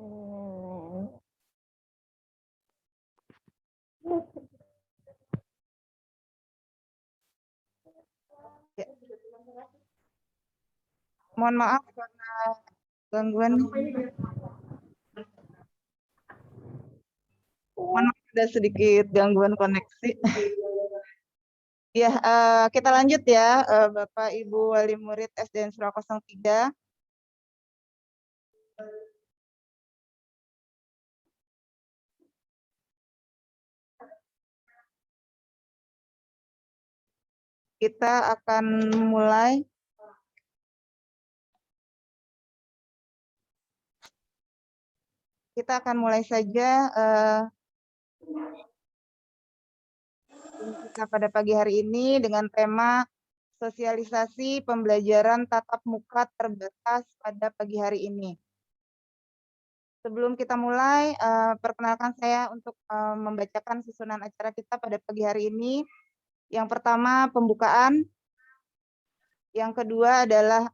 Ya. Mohon maaf karena gangguan. Mohon maaf ada sedikit gangguan koneksi. Ya, kita lanjut ya, Bapak Ibu Wali Murid SDN Surau 03. Kita akan mulai. Kita akan mulai saja kita pada pagi hari ini dengan tema sosialisasi pembelajaran tatap muka terbatas pada pagi hari ini. Sebelum kita mulai, perkenalkan saya untuk membacakan susunan acara kita pada pagi hari ini. Yang pertama, pembukaan. Yang kedua adalah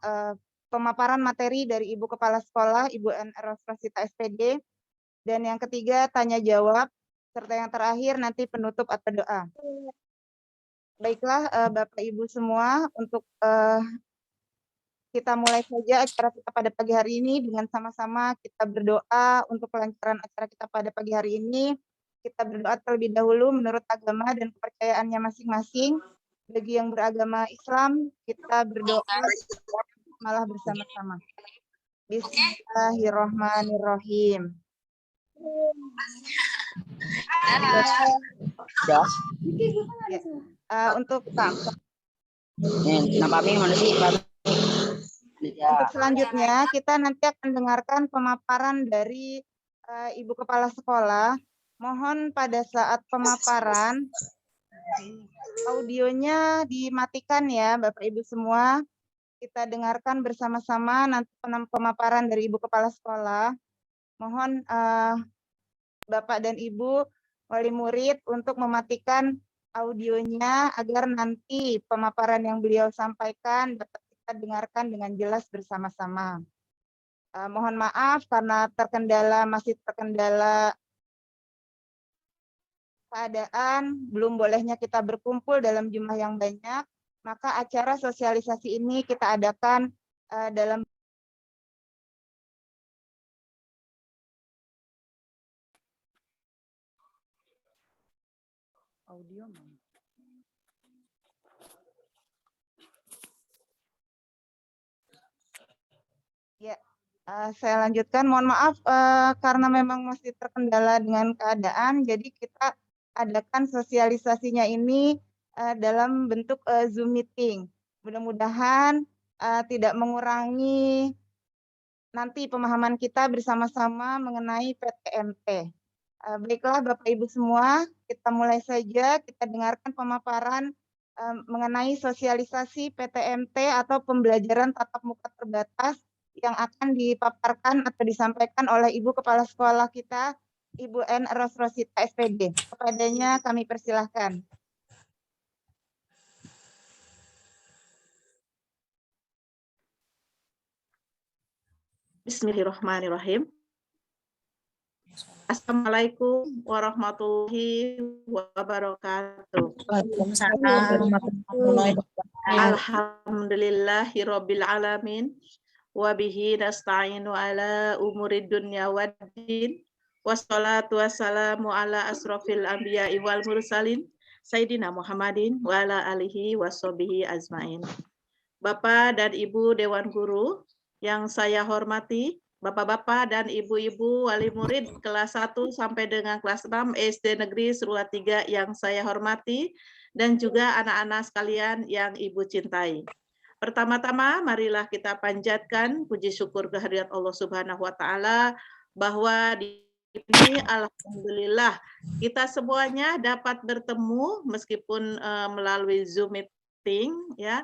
pemaparan materi dari Ibu Kepala Sekolah, Ibu N. Rosrosita SPD. Dan yang ketiga, tanya jawab. Serta yang terakhir nanti penutup atau doa. Baiklah, Bapak Ibu semua, untuk kita mulai saja acara kita pada pagi hari ini dengan sama-sama kita berdoa untuk kelancaran acara kita pada pagi hari ini. Kita berdoa terlebih dahulu menurut agama dan kepercayaannya masing-masing. Bagi yang beragama Islam, kita berdoa malah bersama-sama. Bismillahirrahmanirrahim. Untuk Untuk selanjutnya, kita nanti akan dengarkan pemaparan dari Ibu Kepala Sekolah. Mohon pada saat pemaparan, audionya dimatikan ya, Bapak Ibu semua. Kita dengarkan bersama-sama nanti pemaparan dari Ibu Kepala Sekolah. Mohon Bapak dan Ibu wali murid untuk mematikan audionya agar nanti pemaparan yang beliau sampaikan dapat kita dengarkan dengan jelas bersama-sama. Mohon maaf karena masih terkendala keadaan, belum bolehnya kita berkumpul dalam jumlah yang banyak, maka acara sosialisasi ini kita adakan dalam audio. Ya, saya lanjutkan. Mohon maaf karena memang masih terkendala dengan keadaan, jadi kita adakan sosialisasinya ini dalam bentuk Zoom meeting. Mudah-mudahan tidak mengurangi nanti pemahaman kita bersama-sama mengenai PTMT. Baiklah Bapak Ibu semua, kita mulai saja, kita dengarkan pemaparan mengenai sosialisasi PTMT atau pembelajaran tatap muka terbatas yang akan dipaparkan atau disampaikan oleh Ibu Kepala Sekolah kita, Ibu N. Rosrosita SPD. Kepadanya kami persilahkan. Bismillahirrahmanirrahim. Assalamualaikum warahmatullahi wabarakatuh. Alhamdulillahirabbil alamin wa bihi nasta'inu ala umurid dunya waddin wassalatu wassalamu ala asrofil anbiya'i wal mursalin sayyidina Muhammadin wa ala alihi washabihi ajmain. Bapak dan Ibu Dewan Guru yang saya hormati, Bapak-bapak dan Ibu-ibu wali murid kelas 1 sampai dengan kelas 6 SD Negeri Serua 3 yang saya hormati, dan juga anak-anak sekalian yang Ibu cintai. Pertama-tama marilah kita panjatkan puji syukur kehadirat Allah Subhanahu wa taala bahwa di ini alhamdulillah kita semuanya dapat bertemu meskipun melalui Zoom meeting ya.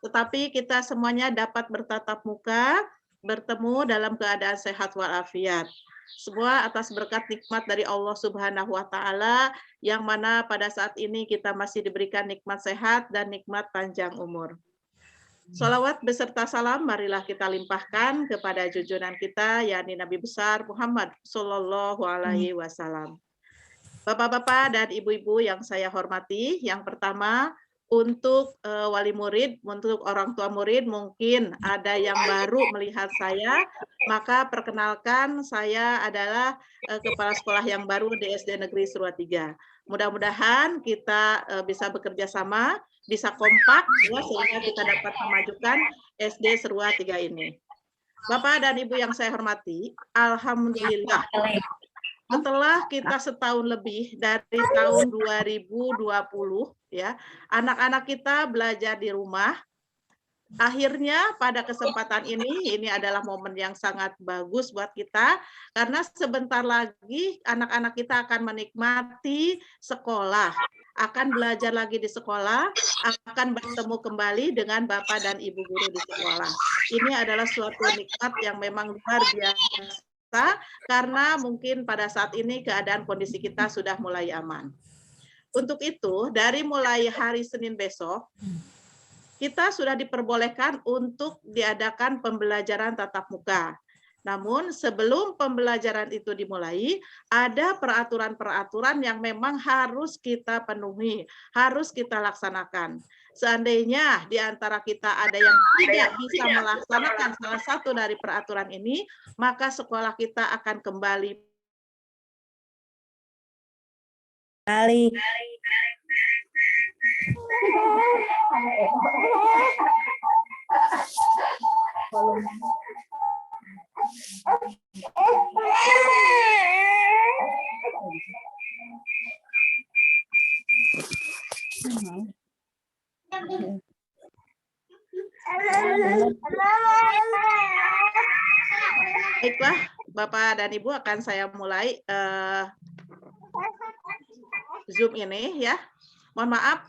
Tetapi kita semuanya dapat bertatap muka, bertemu dalam keadaan sehat walafiat. Semua atas berkat nikmat dari Allah Subhanahu wa taala yang mana pada saat ini kita masih diberikan nikmat sehat dan nikmat panjang umur. Sholawat beserta salam marilah kita limpahkan kepada junjungan kita, yakni Nabi besar Muhammad Sallallahu Alaihi Wasallam. Bapak-bapak dan ibu-ibu yang saya hormati, yang pertama untuk wali murid, untuk orang tua murid mungkin ada yang baru melihat saya, maka perkenalkan saya adalah kepala sekolah yang baru di SD Negeri Serua 3. Mudah-mudahan kita bisa bekerja sama, bisa kompak ya, sehingga kita dapat memajukan SD Serua 3 ini. Bapak dan Ibu yang saya hormati, alhamdulillah setelah kita setahun lebih dari tahun 2020 ya, anak-anak kita belajar di rumah. Akhirnya pada kesempatan ini adalah momen yang sangat bagus buat kita karena sebentar lagi anak-anak kita akan menikmati sekolah, akan belajar lagi di sekolah, akan bertemu kembali dengan Bapak dan Ibu guru di sekolah. Ini adalah suatu nikmat yang memang luar biasa karena mungkin pada saat ini keadaan kondisi kita sudah mulai aman. Untuk itu, dari mulai hari Senin besok, kita sudah diperbolehkan untuk diadakan pembelajaran tatap muka. Namun sebelum pembelajaran itu dimulai, ada peraturan-peraturan yang memang harus kita penuhi, harus kita laksanakan. Seandainya di antara kita ada yang tidak bisa melaksanakan salah satu dari peraturan ini, maka sekolah kita akan kembali. Baiklah, Bapak dan Ibu akan saya mulai Zoom ini ya. Mohon maaf.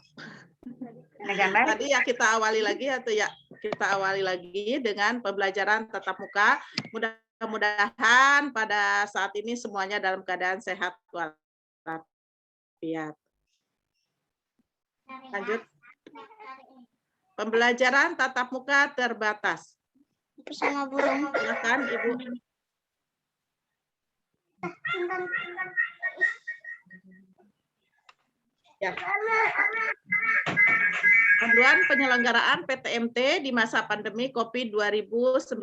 Tadi ya kita awali lagi atau ya kita awali lagi dengan pembelajaran tatap muka. Mudah-mudahan pada saat ini semuanya dalam keadaan sehat walafiat. Lanjut. Pembelajaran tatap muka terbatas. Bersama burung. Silakan Ibu. Ya. Panduan penyelenggaraan PTMT di masa pandemi COVID 2019.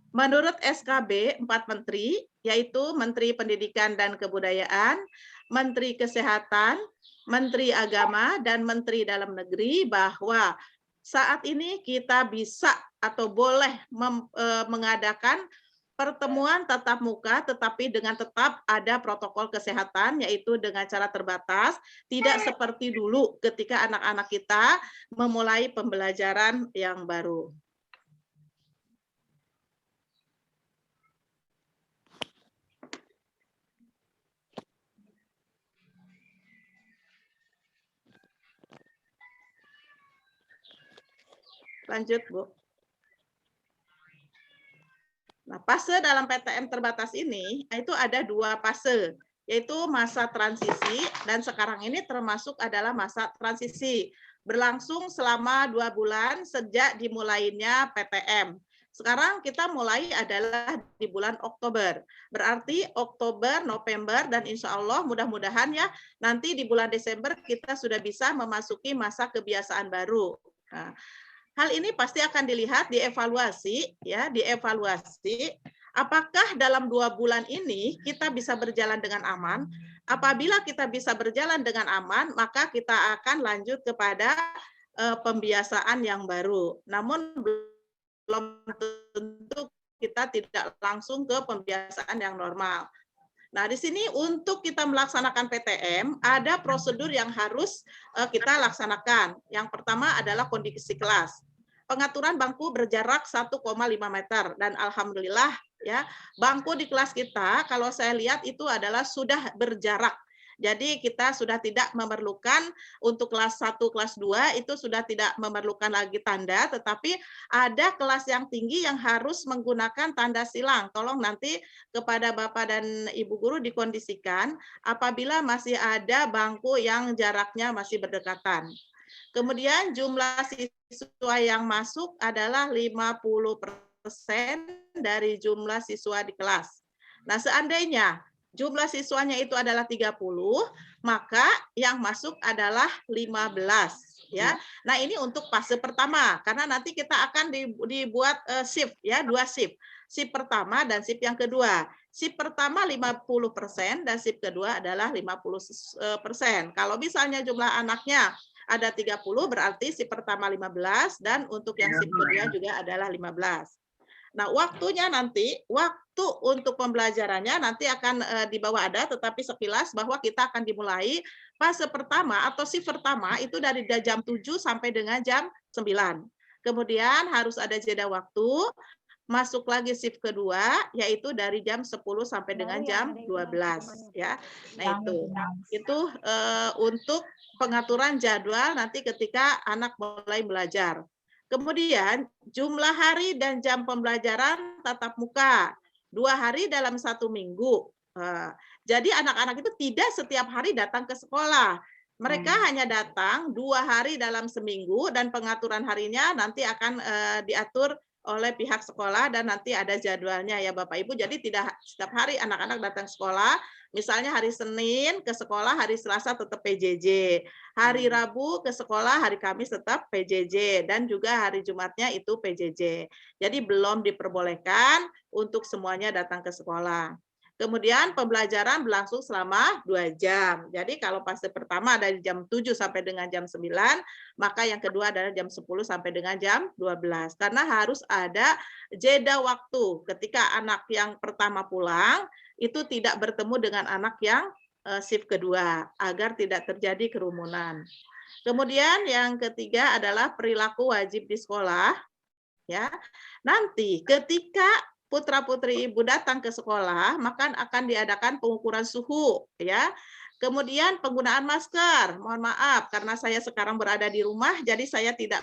Menurut SKB 4 Menteri, yaitu Menteri Pendidikan dan Kebudayaan, Menteri Kesehatan, Menteri Agama, dan Menteri Dalam Negeri, bahwa saat ini kita bisa atau boleh mengadakan pertemuan tatap muka, tetapi dengan tetap ada protokol kesehatan, yaitu dengan cara terbatas, tidak seperti dulu ketika anak-anak kita memulai pembelajaran yang baru. Lanjut, Bu. Nah, fase dalam PTM terbatas ini itu ada 2 fase, yaitu masa transisi dan sekarang ini termasuk adalah masa transisi. Berlangsung selama 2 bulan sejak dimulainya PTM. Sekarang kita mulai adalah di bulan Oktober. Berarti Oktober, November, dan insya Allah mudah-mudahan ya nanti di bulan Desember kita sudah bisa memasuki masa kebiasaan baru. Nah, hal ini pasti akan dilihat, dievaluasi, ya, dievaluasi. Apakah dalam 2 bulan ini kita bisa berjalan dengan aman? Apabila kita bisa berjalan dengan aman, maka kita akan lanjut kepada pembiasaan yang baru. Namun belum tentu kita tidak langsung ke pembiasaan yang normal. Nah, di sini untuk kita melaksanakan PTM, ada prosedur yang harus kita laksanakan. Yang pertama adalah kondisi kelas. Pengaturan bangku berjarak 1,5 meter. Dan alhamdulillah, ya bangku di kelas kita, kalau saya lihat itu adalah sudah berjarak. Jadi kita sudah tidak memerlukan untuk kelas 1, kelas 2 itu sudah tidak memerlukan lagi tanda, tetapi ada kelas yang tinggi yang harus menggunakan tanda silang. Tolong nanti kepada Bapak dan Ibu guru dikondisikan apabila masih ada bangku yang jaraknya masih berdekatan. Kemudian jumlah siswa yang masuk adalah 50% dari jumlah siswa di kelas. Nah, seandainya jumlah siswanya itu adalah 30, maka yang masuk adalah 15. Ya, nah ini untuk fase pertama, karena nanti kita akan dibuat shift, ya, 2 shift. Shift pertama dan shift yang kedua. Shift pertama 50% dan shift kedua adalah 50%. Kalau misalnya jumlah anaknya ada 30, berarti shift pertama 15 dan untuk yang shift kedua juga adalah 15. Nah, waktunya nanti, waktu untuk pembelajarannya nanti akan di bawah ada, tetapi sekilas bahwa kita akan dimulai fase pertama atau shift pertama itu dari jam 7 sampai dengan jam 9. Kemudian harus ada jeda waktu, masuk lagi shift kedua, yaitu dari jam 10 sampai dengan jam 12. Ya. Nah, itu untuk pengaturan jadwal nanti ketika anak mulai belajar. Kemudian jumlah hari dan jam pembelajaran tatap muka 2 hari dalam 1 minggu. Jadi anak-anak itu tidak setiap hari datang ke sekolah. Mereka hanya datang 2 hari dalam seminggu dan pengaturan harinya nanti akan diatur oleh pihak sekolah dan nanti ada jadwalnya ya Bapak Ibu. Jadi tidak setiap hari anak-anak datang sekolah. Misalnya hari Senin ke sekolah, hari Selasa tetap PJJ. Hari Rabu ke sekolah, hari Kamis tetap PJJ. Dan juga hari Jumatnya itu PJJ. Jadi belum diperbolehkan untuk semuanya datang ke sekolah. Kemudian pembelajaran berlangsung selama 2 jam. Jadi kalau fase pertama dari jam 7 sampai dengan jam 9, maka yang kedua adalah jam 10 sampai dengan jam 12. Karena harus ada jeda waktu ketika anak yang pertama pulang, itu tidak bertemu dengan anak yang shift kedua, agar tidak terjadi kerumunan. Kemudian yang ketiga adalah perilaku wajib di sekolah. Ya, nanti ketika putra-putri ibu datang ke sekolah, maka akan diadakan pengukuran suhu, ya. Kemudian penggunaan masker. Mohon maaf, karena saya sekarang berada di rumah, jadi saya tidak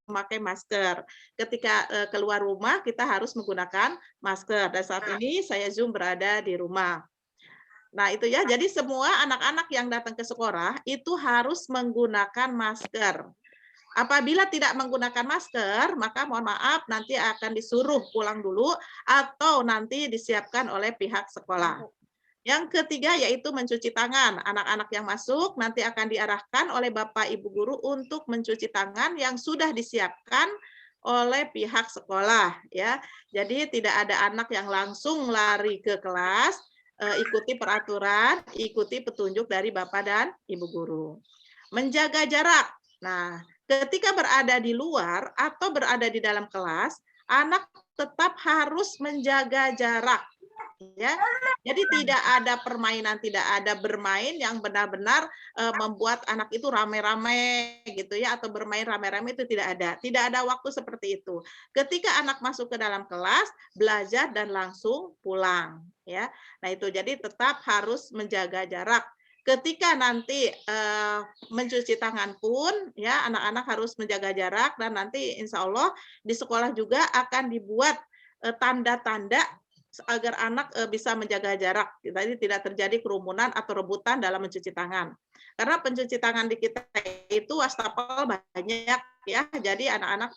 memakai masker. Ketika keluar rumah, kita harus menggunakan masker. Dan saat ini saya Zoom berada di rumah. Nah, itu ya. Jadi semua anak-anak yang datang ke sekolah itu harus menggunakan masker. Apabila tidak menggunakan masker, maka mohon maaf nanti akan disuruh pulang dulu atau nanti disiapkan oleh pihak sekolah. Yang ketiga yaitu mencuci tangan. Anak-anak yang masuk nanti akan diarahkan oleh Bapak Ibu guru untuk mencuci tangan yang sudah disiapkan oleh pihak sekolah, ya. Jadi tidak ada anak yang langsung lari ke kelas, ikuti peraturan, ikuti petunjuk dari Bapak dan Ibu guru. Menjaga jarak. Nah, ketika berada di luar atau berada di dalam kelas, anak tetap harus menjaga jarak. Ya, jadi tidak ada permainan, tidak ada bermain yang benar-benar membuat anak itu rame-rame gitu ya, atau bermain rame-rame itu tidak ada waktu seperti itu. Ketika anak masuk ke dalam kelas, belajar dan langsung pulang ya. Nah itu jadi tetap harus menjaga jarak. Ketika nanti mencuci tangan pun ya anak-anak harus menjaga jarak dan nanti insya Allah di sekolah juga akan dibuat tanda-tanda agar anak bisa menjaga jarak. Jadi tidak terjadi kerumunan atau rebutan dalam mencuci tangan. Karena pencuci tangan di kita itu wastafel banyak ya. Jadi anak-anak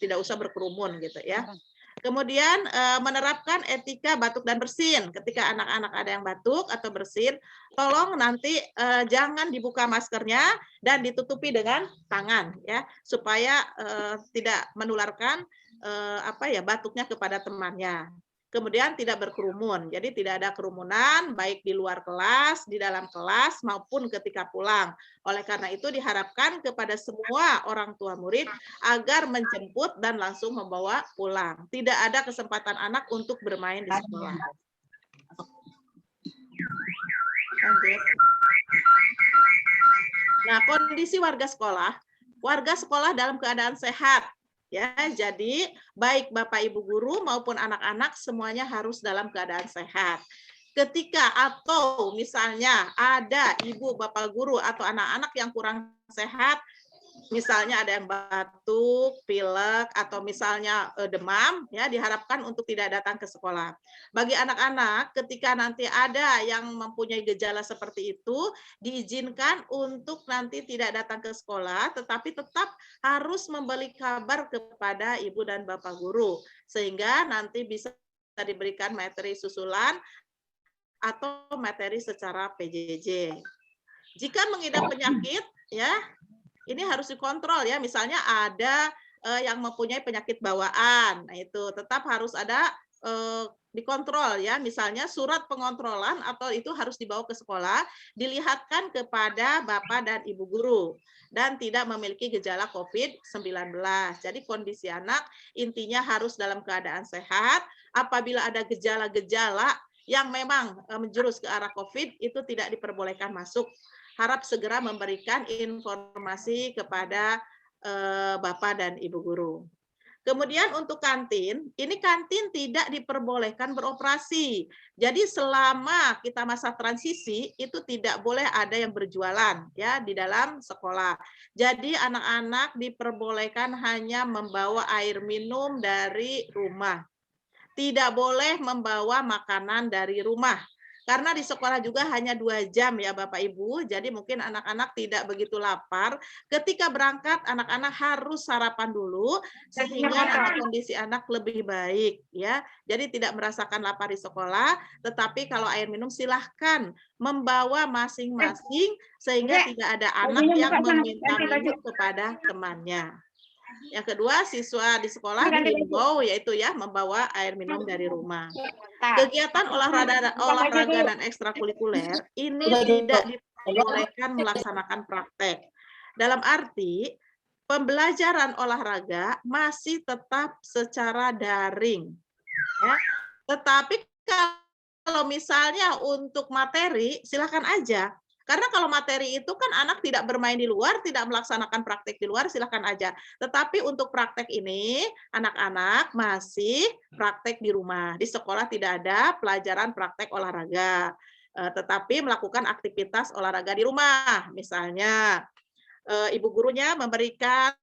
tidak usah berkerumun gitu ya. Kemudian menerapkan etika batuk dan bersin. Ketika anak-anak ada yang batuk atau bersin, tolong nanti jangan dibuka maskernya dan ditutupi dengan tangan ya, supaya tidak menularkan batuknya kepada temannya. Kemudian tidak berkerumun. Jadi tidak ada kerumunan baik di luar kelas, di dalam kelas maupun ketika pulang. Oleh karena itu diharapkan kepada semua orang tua murid agar menjemput dan langsung membawa pulang. Tidak ada kesempatan anak untuk bermain di sekolah. Lanjut. Nah, kondisi warga sekolah dalam keadaan sehat. Ya, jadi baik Bapak Ibu guru maupun anak-anak semuanya harus dalam keadaan sehat. Ketika atau misalnya ada ibu bapak guru atau anak-anak yang kurang sehat, misalnya ada yang batuk, pilek, atau misalnya demam, ya diharapkan untuk tidak datang ke sekolah. Bagi anak-anak, ketika nanti ada yang mempunyai gejala seperti itu, diizinkan untuk nanti tidak datang ke sekolah, tetapi tetap harus memberi kabar kepada ibu dan bapak guru, sehingga nanti bisa diberikan materi susulan atau materi secara PJJ. Jika mengidap penyakit, ya ini harus dikontrol ya, misalnya ada yang mempunyai penyakit bawaan, nah itu tetap harus ada dikontrol ya, misalnya surat pengontrolan atau itu harus dibawa ke sekolah, dilihatkan kepada bapak dan ibu guru dan tidak memiliki gejala COVID-19. Jadi kondisi anak intinya harus dalam keadaan sehat. Apabila ada gejala-gejala yang memang menjurus ke arah COVID, itu tidak diperbolehkan masuk. Harap segera memberikan informasi kepada bapak dan ibu guru. Kemudian untuk kantin, ini kantin tidak diperbolehkan beroperasi. Jadi selama kita masa transisi itu tidak boleh ada yang berjualan ya di dalam sekolah. Jadi anak-anak diperbolehkan hanya membawa air minum dari rumah. Tidak boleh membawa makanan dari rumah. Karena di sekolah juga hanya 2 jam ya Bapak Ibu, jadi mungkin anak-anak tidak begitu lapar. Ketika berangkat, anak-anak harus sarapan dulu, sehingga nanti kondisi anak lebih baik. Ya. Jadi tidak merasakan lapar di sekolah, tetapi kalau air minum silahkan membawa masing-masing, sehingga tidak ada anak yang meminta minum kepada temannya. Yang kedua, siswa di sekolah dihimbau yaitu ya membawa air minum dari rumah. Kegiatan olahraga dan ekstrakurikuler ini tidak diperbolehkan melaksanakan praktek. Dalam arti pembelajaran olahraga masih tetap secara daring. Ya. Tetapi kalau misalnya untuk materi silakan aja. Karena kalau materi itu kan anak tidak bermain di luar, tidak melaksanakan praktek di luar, silakan aja. Tetapi untuk praktek ini, anak-anak masih praktek di rumah. Di sekolah tidak ada pelajaran praktek olahraga. Tetapi melakukan aktivitas olahraga di rumah. Misalnya, ibu gurunya memberikan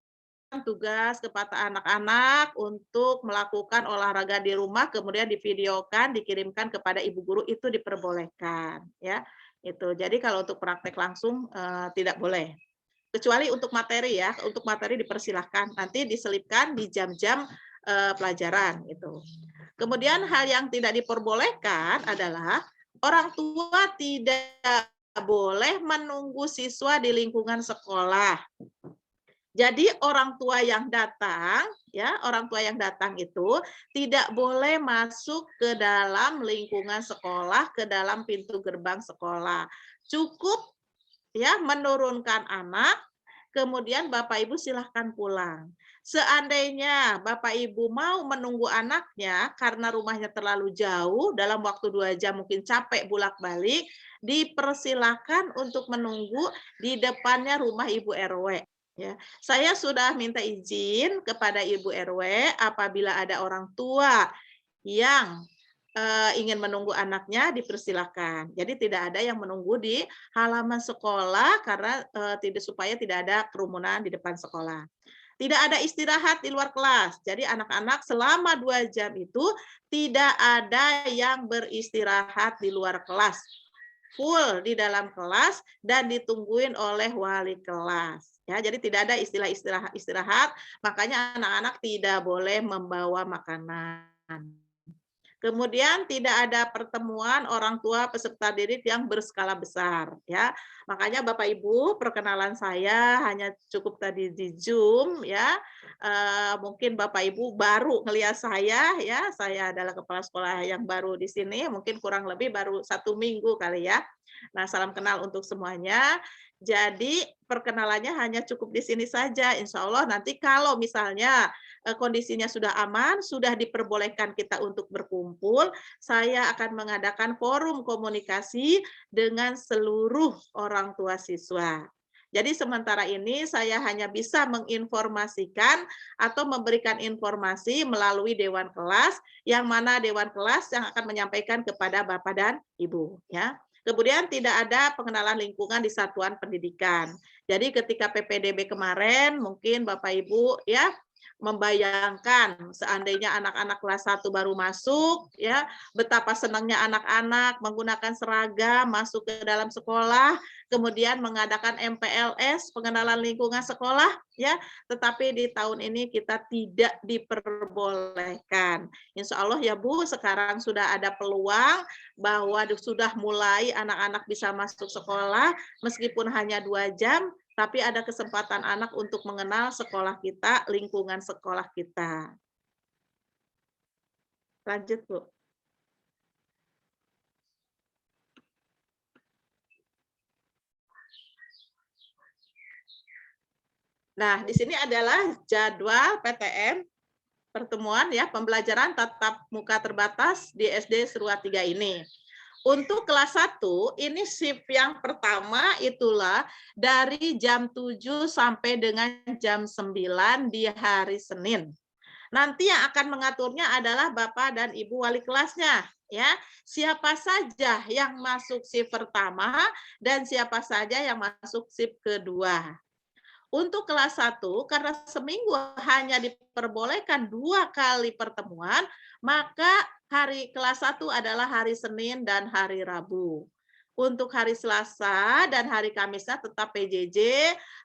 tugas kepada anak-anak untuk melakukan olahraga di rumah, kemudian divideokan, dikirimkan kepada ibu guru, itu diperbolehkan. Ya. Itu. Jadi kalau untuk praktek langsung tidak boleh. Kecuali untuk materi ya, untuk materi dipersilahkan. Nanti diselipkan di jam-jam pelajaran itu. Kemudian hal yang tidak diperbolehkan adalah orang tua tidak boleh menunggu siswa di lingkungan sekolah. Jadi orang tua yang datang, ya orang tua yang datang itu tidak boleh masuk ke dalam lingkungan sekolah, ke dalam pintu gerbang sekolah. Cukup ya menurunkan anak, kemudian Bapak Ibu silahkan pulang. Seandainya Bapak Ibu mau menunggu anaknya karena rumahnya terlalu jauh, dalam waktu 2 jam mungkin capek bolak-balik, dipersilahkan untuk menunggu di depannya rumah Ibu RW. Ya, saya sudah minta izin kepada Ibu RW apabila ada orang tua yang ingin menunggu anaknya dipersilakan. Jadi tidak ada yang menunggu di halaman sekolah karena supaya tidak ada kerumunan di depan sekolah. Tidak ada istirahat di luar kelas. Jadi anak-anak selama 2 jam itu tidak ada yang beristirahat di luar kelas. Full di dalam kelas dan ditungguin oleh wali kelas. Ya, jadi tidak ada istilah istirahat, makanya anak-anak tidak boleh membawa makanan. Kemudian tidak ada pertemuan orang tua peserta didik yang berskala besar, ya. Makanya Bapak Ibu, perkenalan saya hanya cukup tadi di Zoom, ya. Mungkin Bapak Ibu baru ngelihat saya, ya. Saya adalah kepala sekolah yang baru di sini, mungkin kurang lebih baru 1 minggu kali ya. Nah, salam kenal untuk semuanya. Jadi perkenalannya hanya cukup di sini saja. Insya Allah nanti kalau misalnya kondisinya sudah aman, sudah diperbolehkan kita untuk berkumpul, saya akan mengadakan forum komunikasi dengan seluruh orang tua siswa. Jadi sementara ini saya hanya bisa menginformasikan atau memberikan informasi melalui Dewan Kelas, yang mana Dewan Kelas yang akan menyampaikan kepada Bapak dan Ibu. Ya. Kemudian tidak ada pengenalan lingkungan di satuan pendidikan. Jadi ketika PPDB kemarin mungkin Bapak Ibu ya membayangkan seandainya anak-anak kelas 1 baru masuk ya, betapa senangnya anak-anak menggunakan seragam masuk ke dalam sekolah, kemudian mengadakan MPLS, pengenalan lingkungan sekolah ya, tetapi di tahun ini kita tidak diperbolehkan. Insya Allah ya Bu, sekarang sudah ada peluang bahwa sudah mulai anak-anak bisa masuk sekolah meskipun hanya 2 jam, tapi ada kesempatan anak untuk mengenal sekolah kita, lingkungan sekolah kita. Lanjut, Bu. Nah, di sini adalah jadwal PTM pertemuan ya pembelajaran tatap muka terbatas di SD Seruat 3 ini. Untuk kelas 1, ini shift yang pertama itulah dari jam 7 sampai dengan jam 9 di hari Senin. Nanti yang akan mengaturnya adalah Bapak dan Ibu wali kelasnya. Ya, siapa saja yang masuk shift pertama dan siapa saja yang masuk shift kedua. Untuk kelas 1, karena seminggu hanya diperbolehkan 2 kali pertemuan, maka hari kelas 1 adalah hari Senin dan hari Rabu. Untuk hari Selasa dan hari Kamisnya tetap PJJ,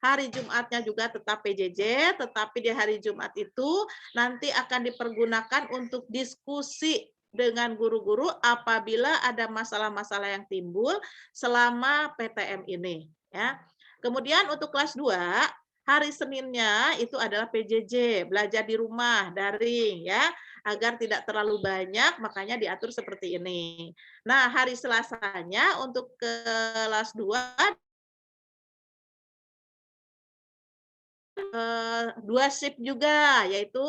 hari Jumatnya juga tetap PJJ, tetapi di hari Jumat itu nanti akan dipergunakan untuk diskusi dengan guru-guru apabila ada masalah-masalah yang timbul selama PTM ini. Ya. Kemudian untuk kelas 2, hari Seninnya itu adalah PJJ, belajar di rumah, daring ya, agar tidak terlalu banyak, makanya diatur seperti ini. Nah, hari Selasanya untuk kelas 2 2 shift juga, yaitu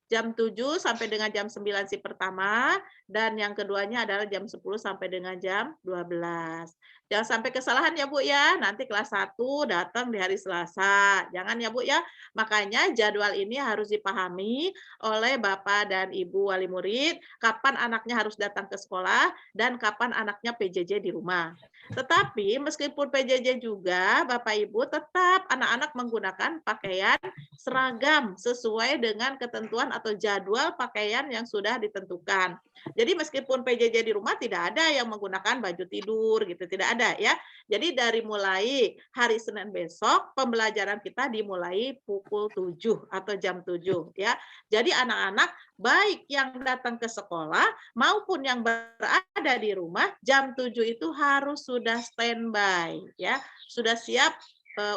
jam 7 sampai dengan jam 9 shift pertama, dan yang keduanya adalah jam 10 sampai dengan jam 12. Jangan sampai kesalahan ya Bu ya, nanti kelas 1 datang di hari Selasa. Jangan ya Bu ya, makanya jadwal ini harus dipahami oleh Bapak dan Ibu wali murid, kapan anaknya harus datang ke sekolah, dan kapan anaknya PJJ di rumah. Tetapi meskipun PJJ juga, Bapak Ibu tetap anak-anak menggunakan pakaian seragam sesuai dengan ketentuan atau jadwal pakaian yang sudah ditentukan. Jadi meskipun PJJ di rumah tidak ada yang menggunakan baju tidur gitu, tidak ada ya. Jadi dari mulai hari Senin besok pembelajaran kita dimulai pukul 7 atau jam 7 ya. Jadi anak-anak baik yang datang ke sekolah maupun yang berada di rumah jam 7 itu harus sudah standby ya, sudah siap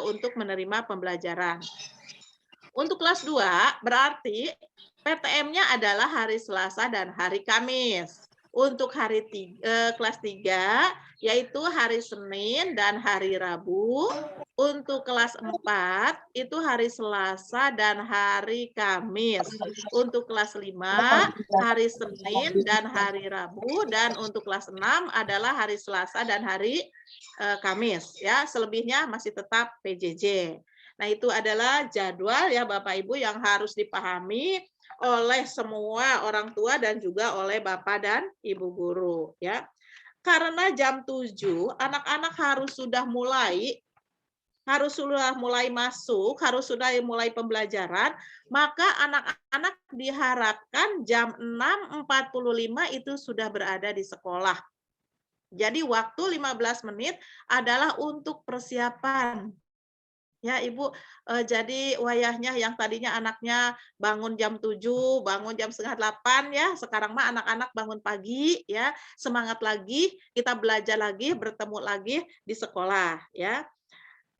untuk menerima pembelajaran. Untuk kelas 2 berarti PTM-nya adalah hari Selasa dan hari Kamis. Untuk hari kelas 3 yaitu hari Senin dan hari Rabu. Untuk kelas 4 itu hari Selasa dan hari Kamis. Untuk kelas 5 hari Senin dan hari Rabu, dan untuk kelas 6 adalah hari Selasa dan hari Kamis ya. Selebihnya masih tetap PJJ. Nah, itu adalah jadwal ya Bapak Ibu yang harus dipahami oleh semua orang tua dan juga oleh Bapak dan Ibu guru ya. Karena jam 7 anak-anak harus sudah mulai masuk, harus sudah mulai pembelajaran, maka anak-anak diharapkan jam 6.45 itu sudah berada di sekolah. Jadi waktu 15 menit adalah untuk persiapan. Ya Ibu, jadi wayahnya yang tadinya anaknya bangun jam 7, bangun jam setengah 8 ya, sekarang mah anak-anak bangun pagi ya, semangat lagi, kita belajar lagi, bertemu lagi di sekolah ya.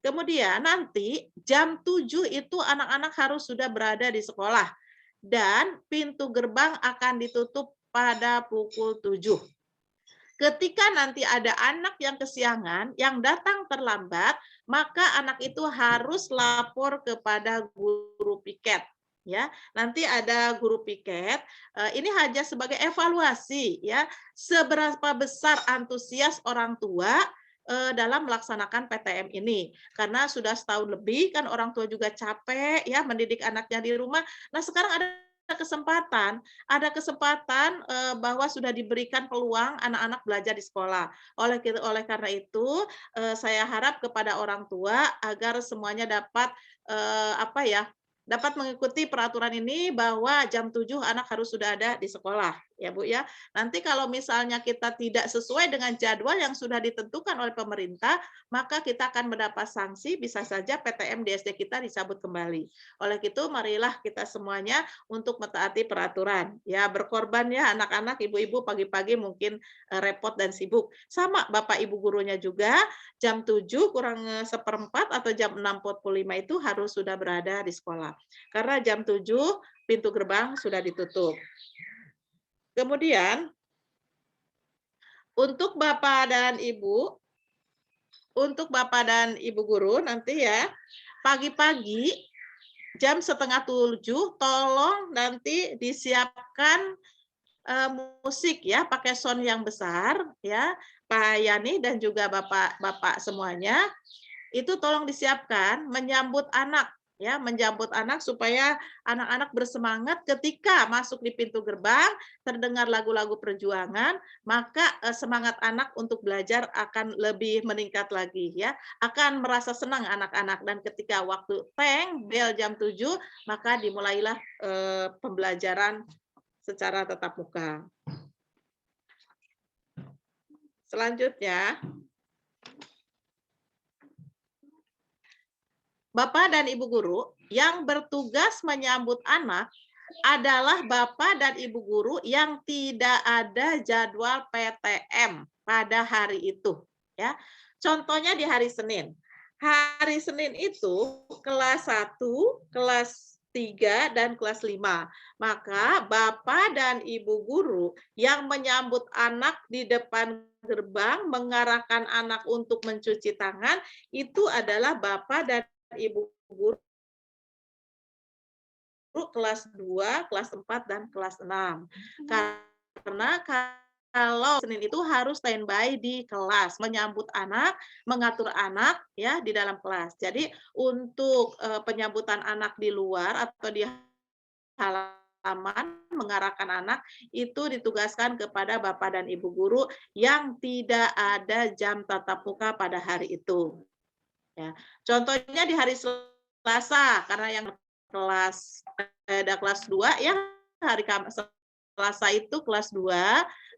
Kemudian nanti jam 7 itu anak-anak harus sudah berada di sekolah dan pintu gerbang akan ditutup pada pukul 7. Ketika nanti ada anak yang kesiangan, yang datang terlambat, maka anak itu harus lapor kepada guru piket. Ya, nanti ada guru piket. Ini hanya sebagai evaluasi, ya, seberapa besar antusias orang tua dalam melaksanakan PTM ini. Karena sudah setahun lebih kan orang tua juga capek ya mendidik anaknya di rumah. Nah sekarang ada ada kesempatan bahwa sudah diberikan peluang anak-anak belajar di sekolah. Oleh karena itu, saya harap kepada orang tua agar semuanya dapat dapat mengikuti peraturan ini bahwa jam 7 anak harus sudah ada di sekolah, ya Bu ya. Nanti kalau misalnya kita tidak sesuai dengan jadwal yang sudah ditentukan oleh pemerintah, maka kita akan mendapat sanksi, bisa saja PTM di SD kita dicabut kembali. Oleh itu, marilah kita semuanya untuk mentaati peraturan. Ya, berkorban ya anak-anak, ibu-ibu pagi-pagi mungkin repot dan sibuk. Sama Bapak Ibu gurunya juga, jam 7 kurang seperempat atau jam 6.45 itu harus sudah berada di sekolah. Karena jam 7 pintu gerbang sudah ditutup. Kemudian, untuk Bapak dan Ibu guru nanti ya, pagi-pagi jam 6:30 tolong nanti disiapkan musik ya, pakai sound yang besar ya, Pak Yani dan juga Bapak semuanya, itu tolong disiapkan menyambut anak ya, menyambut anak supaya anak-anak bersemangat ketika masuk di pintu gerbang, terdengar lagu-lagu perjuangan, maka semangat anak untuk belajar akan lebih meningkat lagi ya. Akan merasa senang anak-anak, dan ketika waktu teng bel jam 7 maka dimulailah pembelajaran secara tatap muka. Selanjutnya, Bapak dan Ibu guru yang bertugas menyambut anak adalah Bapak dan Ibu guru yang tidak ada jadwal PTM pada hari itu. Ya, contohnya di hari Senin. Hari Senin itu kelas 1, kelas 3, dan kelas 5. Maka Bapak dan Ibu guru yang menyambut anak di depan gerbang, mengarahkan anak untuk mencuci tangan, itu adalah Bapak dan Ibu guru kelas 2, kelas 4, dan kelas 6. Karena kalau Senin itu harus standby di kelas, menyambut anak, mengatur anak ya di dalam kelas. Jadi untuk penyambutan anak di luar atau di halaman, mengarahkan anak itu ditugaskan kepada Bapak dan Ibu guru yang tidak ada jam tatap muka pada hari itu. Ya. Contohnya di hari Selasa, karena yang ada kelas 2 ya, hari Selasa itu kelas 2,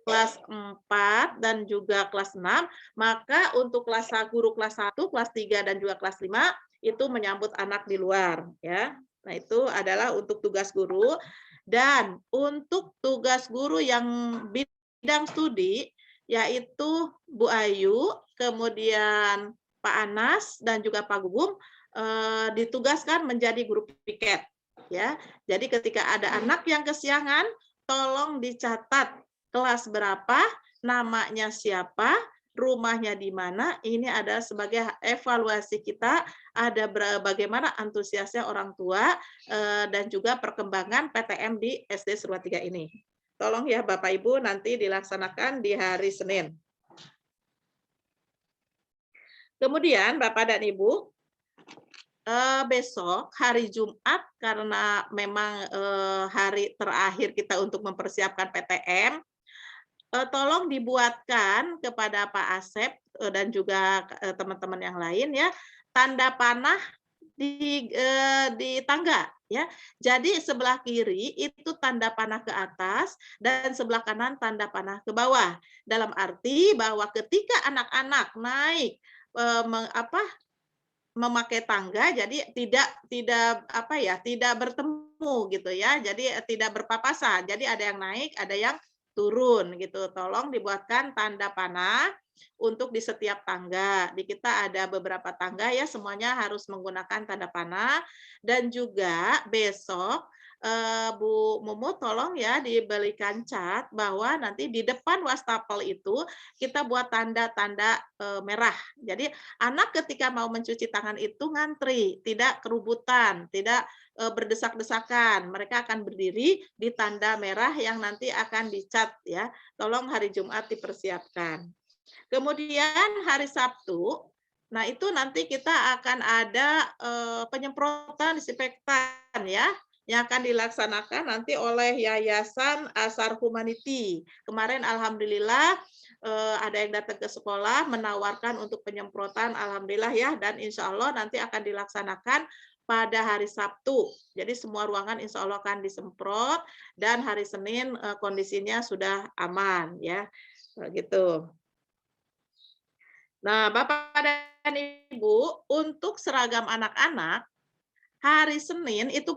kelas 4, dan juga kelas 6, maka untuk guru kelas 1, kelas 3, dan juga kelas 5 itu menyambut anak di luar ya. Nah, itu adalah untuk tugas guru. Dan untuk tugas guru yang bidang studi yaitu Bu Ayu, kemudian Pak Anas dan juga Pak Gugum ditugaskan menjadi guru piket ya. Jadi ketika ada anak yang kesiangan, tolong dicatat kelas berapa, namanya siapa, rumahnya di mana. Ini adalah sebagai evaluasi kita, ada bagaimana antusiasnya orang tua dan juga perkembangan PTM di SD Seruat 3 ini. Tolong ya Bapak Ibu nanti dilaksanakan di hari Senin. Kemudian Bapak dan Ibu, besok hari Jumat, karena memang hari terakhir kita untuk mempersiapkan PTM, tolong dibuatkan kepada Pak Asep dan juga teman-teman yang lain ya, tanda panah di tangga ya. Jadi sebelah kiri itu tanda panah ke atas dan sebelah kanan tanda panah ke bawah. Dalam arti bahwa ketika anak-anak naik memakai tangga, jadi tidak bertemu gitu ya. Jadi tidak berpapasan. Jadi ada yang naik, ada yang turun gitu. Tolong dibuatkan tanda panah untuk di setiap tangga. Di kita ada beberapa tangga ya, semuanya harus menggunakan tanda panah. Dan juga besok Bu Mumu tolong ya dibelikan cat bahwa nanti di depan wastafel itu kita buat tanda-tanda merah. Jadi anak ketika mau mencuci tangan itu ngantri, tidak kerubutan, tidak berdesak-desakan. Mereka akan berdiri di tanda merah yang nanti akan dicat ya. Tolong hari Jumat dipersiapkan. Kemudian hari Sabtu, nah itu nanti kita akan ada penyemprotan disinfektan ya. yang akan dilaksanakan nanti oleh Yayasan Asar Humanity. Kemarin alhamdulillah ada yang datang ke sekolah menawarkan untuk penyemprotan, alhamdulillah ya, dan insya Allah nanti akan dilaksanakan pada hari Sabtu. Jadi semua ruangan insya Allah akan disemprot dan hari Senin kondisinya sudah aman ya, gitu. Nah, Bapak dan Ibu, untuk seragam anak-anak hari Senin itu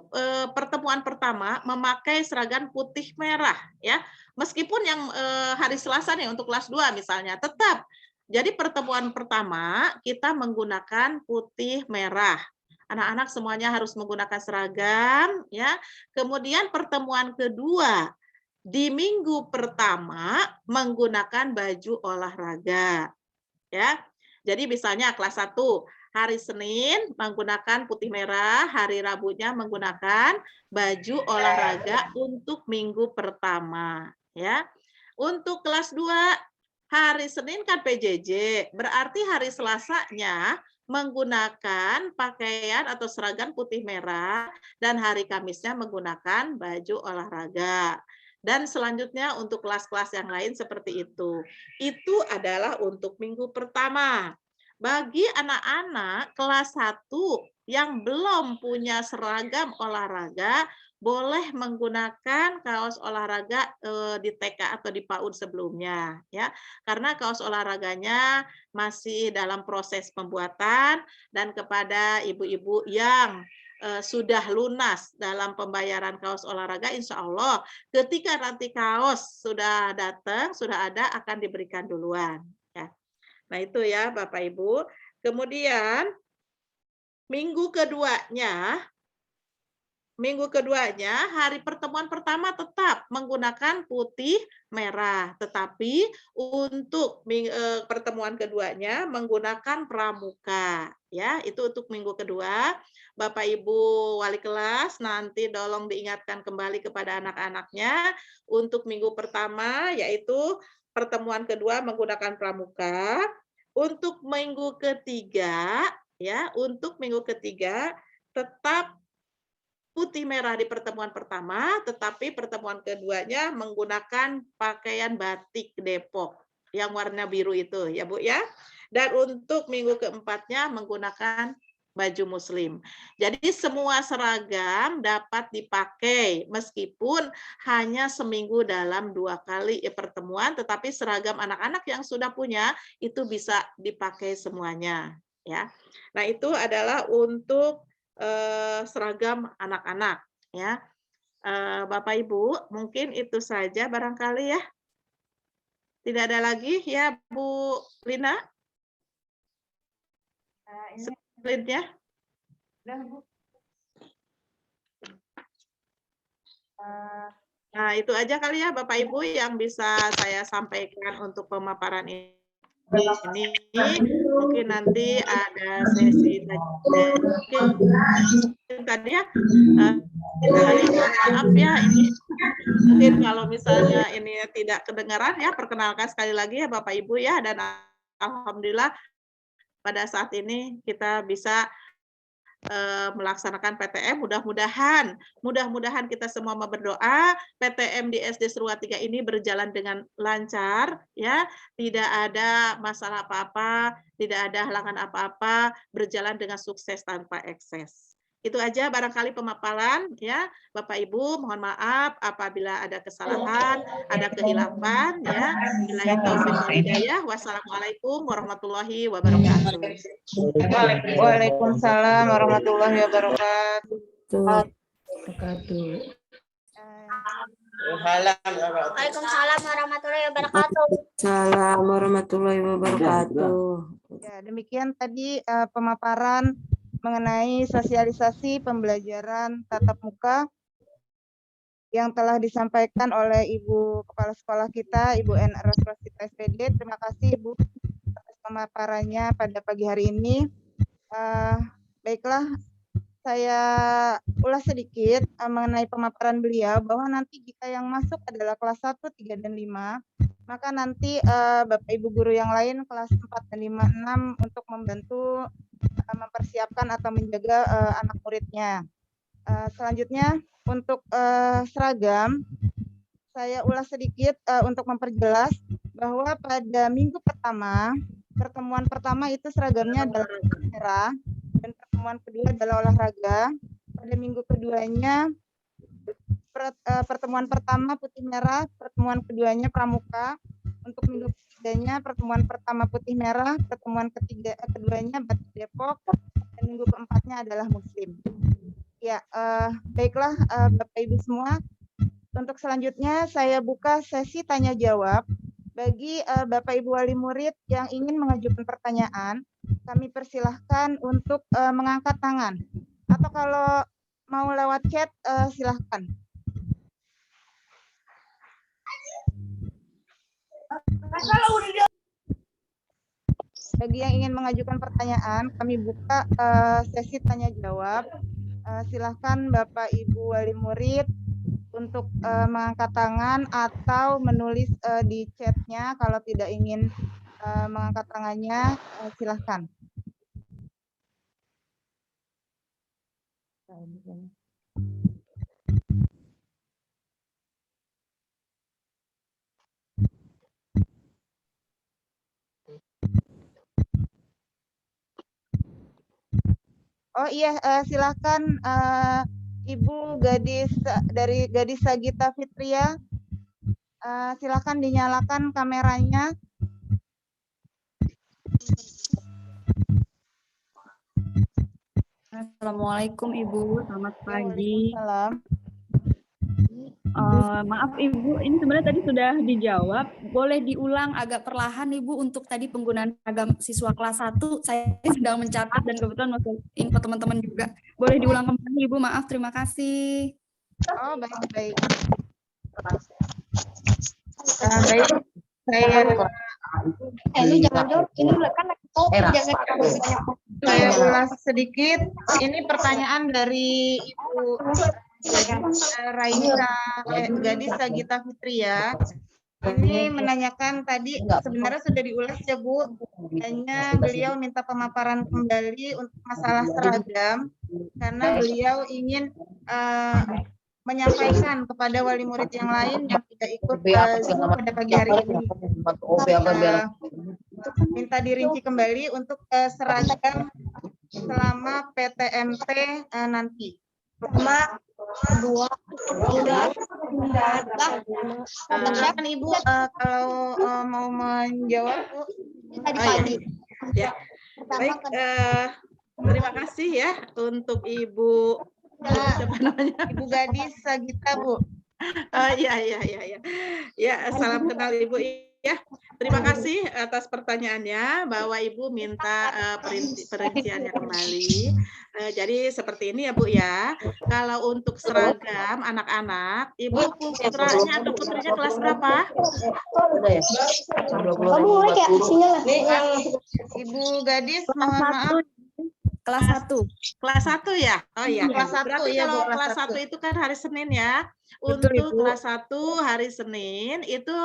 pertemuan pertama memakai seragam putih merah ya. Meskipun yang hari Selasa nih untuk kelas 2 misalnya tetap. Jadi pertemuan pertama kita menggunakan putih merah. Anak-anak semuanya harus menggunakan seragam ya. Kemudian pertemuan kedua di minggu pertama menggunakan baju olahraga ya. Jadi misalnya kelas 1 hari Senin menggunakan putih merah, hari Rabunya menggunakan baju olahraga untuk minggu pertama ya. Untuk kelas 2 hari Senin kan PJJ, berarti hari Selasanya menggunakan pakaian atau seragam putih merah dan hari Kamisnya menggunakan baju olahraga. Dan selanjutnya untuk kelas-kelas yang lain seperti itu. Itu adalah untuk minggu pertama. Bagi anak-anak kelas 1 yang belum punya seragam olahraga, boleh menggunakan kaos olahraga di TK atau di PAUD sebelumnya ya. Karena kaos olahraganya masih dalam proses pembuatan dan kepada ibu-ibu yang sudah lunas dalam pembayaran kaos olahraga, insya Allah ketika nanti kaos sudah datang, sudah ada, akan diberikan duluan. Ya. Nah itu ya Bapak Ibu. Kemudian minggu keduanya hari pertemuan pertama tetap menggunakan putih merah, tetapi untuk pertemuan keduanya menggunakan pramuka ya. Itu untuk minggu kedua. Bapak Ibu wali kelas nanti tolong diingatkan kembali kepada anak-anaknya untuk minggu pertama yaitu pertemuan kedua menggunakan pramuka. Untuk minggu ketiga ya, untuk minggu ketiga tetap putih merah di pertemuan pertama, tetapi pertemuan keduanya menggunakan pakaian batik Depok yang warna biru itu ya Bu ya. Dan untuk minggu keempatnya menggunakan baju muslim. Jadi semua seragam dapat dipakai meskipun hanya seminggu dalam 2 kali pertemuan, tetapi seragam anak-anak yang sudah punya itu bisa dipakai semuanya ya. Nah itu adalah untuk seragam anak-anak ya. Bapak Ibu, mungkin itu saja barangkali ya. Tidak ada lagi ya Bu Lina? Slide-nya. Nah, itu aja kali ya Bapak Ibu yang bisa saya sampaikan untuk pemaparan ini. Mungkin nanti ada sesi tadi ya. Maaf ya ini mungkin kalau misalnya ini tidak kedengaran ya, perkenalkan sekali lagi ya Bapak Ibu ya, dan alhamdulillah pada saat ini kita bisa melaksanakan PTM. Mudah-mudahan kita semua berdoa PTM di SD Seruat 3 ini berjalan dengan lancar ya, tidak ada masalah apa-apa, tidak ada halangan apa-apa, berjalan dengan sukses tanpa ekses. Itu aja barangkali pemaparan ya Bapak Ibu, mohon maaf apabila ada kesalahan, ada kehilafan ya. Billahi taufiq wal hidayah. Wassalamualaikum warahmatullahi wabarakatuh. Waalaikumsalam warahmatullahi wabarakatuh. Waalaikumsalam warahmatullahi wabarakatuh. Waalaikumsalam warahmatullahi wabarakatuh. Ya, demikian tadi pemaparan mengenai sosialisasi pembelajaran tatap muka yang telah disampaikan oleh Ibu Kepala Sekolah kita, Ibu N. Rosita SPD. Terima kasih Ibu atas pemaparannya pada pagi hari ini. Baiklah, saya ulas sedikit mengenai pemaparan beliau bahwa nanti jika yang masuk adalah kelas 1, 3, dan 5, maka nanti Bapak Ibu guru yang lain kelas 4 dan 5, 6 untuk membantu mempersiapkan atau menjaga anak muridnya. Selanjutnya untuk seragam, saya ulas sedikit untuk memperjelas bahwa pada minggu pertama, pertemuan pertama itu seragamnya adalah merah dan pertemuan kedua adalah olahraga. Pada minggu keduanya pertemuan pertama putih merah, pertemuan keduanya pramuka. Untuk minggu ketiganya pertemuan pertama putih merah, pertemuan keduanya Batik Depok, dan minggu keempatnya adalah Muslim. Ya, baiklah Bapak Ibu semua. Untuk selanjutnya saya buka sesi tanya jawab. Bagi Bapak Ibu wali murid yang ingin mengajukan pertanyaan, kami persilahkan untuk mengangkat tangan. Atau kalau mau lewat chat, silahkan. Bagi yang ingin mengajukan pertanyaan, kami buka sesi tanya jawab. Silahkan Bapak Ibu wali murid untuk mengangkat tangan atau menulis di chatnya. Kalau tidak ingin mengangkat tangannya, silahkan. Oh iya, silahkan Ibu gadis dari Gadis Sagita Fitria, silahkan dinyalakan kameranya. Assalamualaikum Ibu, selamat pagi. Waalaikumsalam. Maaf Ibu, ini sebenarnya tadi sudah dijawab. Boleh diulang agak perlahan Ibu untuk tadi penggunaan seragam siswa kelas 1. Saya sedang mencatat dan kebetulan masuk info teman-teman juga. Boleh diulang kembali Ibu, maaf, terima kasih. Oh, baik-baik. Baik, Lu jangan jawab, ini kan saya ulas sedikit. Ini pertanyaan dari Ibu Raisa, Gadis Sagita Fitria. Ini menanyakan tadi sebenarnya sudah diulas ya Bu. Hanya beliau minta pemaparan kembali untuk masalah seragam karena beliau ingin menyampaikan kepada wali murid yang lain yang tidak ikut Zoom pada pagi hari ini. Minta dirinci kembali untuk seragam selama PTMT nanti. Silakan Ibu kalau mau menjawab Bu. Ya. Baik, terima kasih ya untuk Ibu siapa namanya? Ibu Gadis Sagita Bu. Ya, salam kenal Ibu ya. Terima kasih atas pertanyaannya bahwa Ibu minta perinciannya kembali. Jadi seperti ini ya Bu ya. Kalau untuk seragam anak-anak, Ibu putranya atau putrinya kelas berapa? Ibu Gadis, mohon maaf. Kelas 1. Kelas 1 ya? Oh iya. Kelas 1 Berarti ya Bu, kalau kelas 1 itu kan hari Senin ya. Betul, Untuk Ibu. kelas 1 hari Senin itu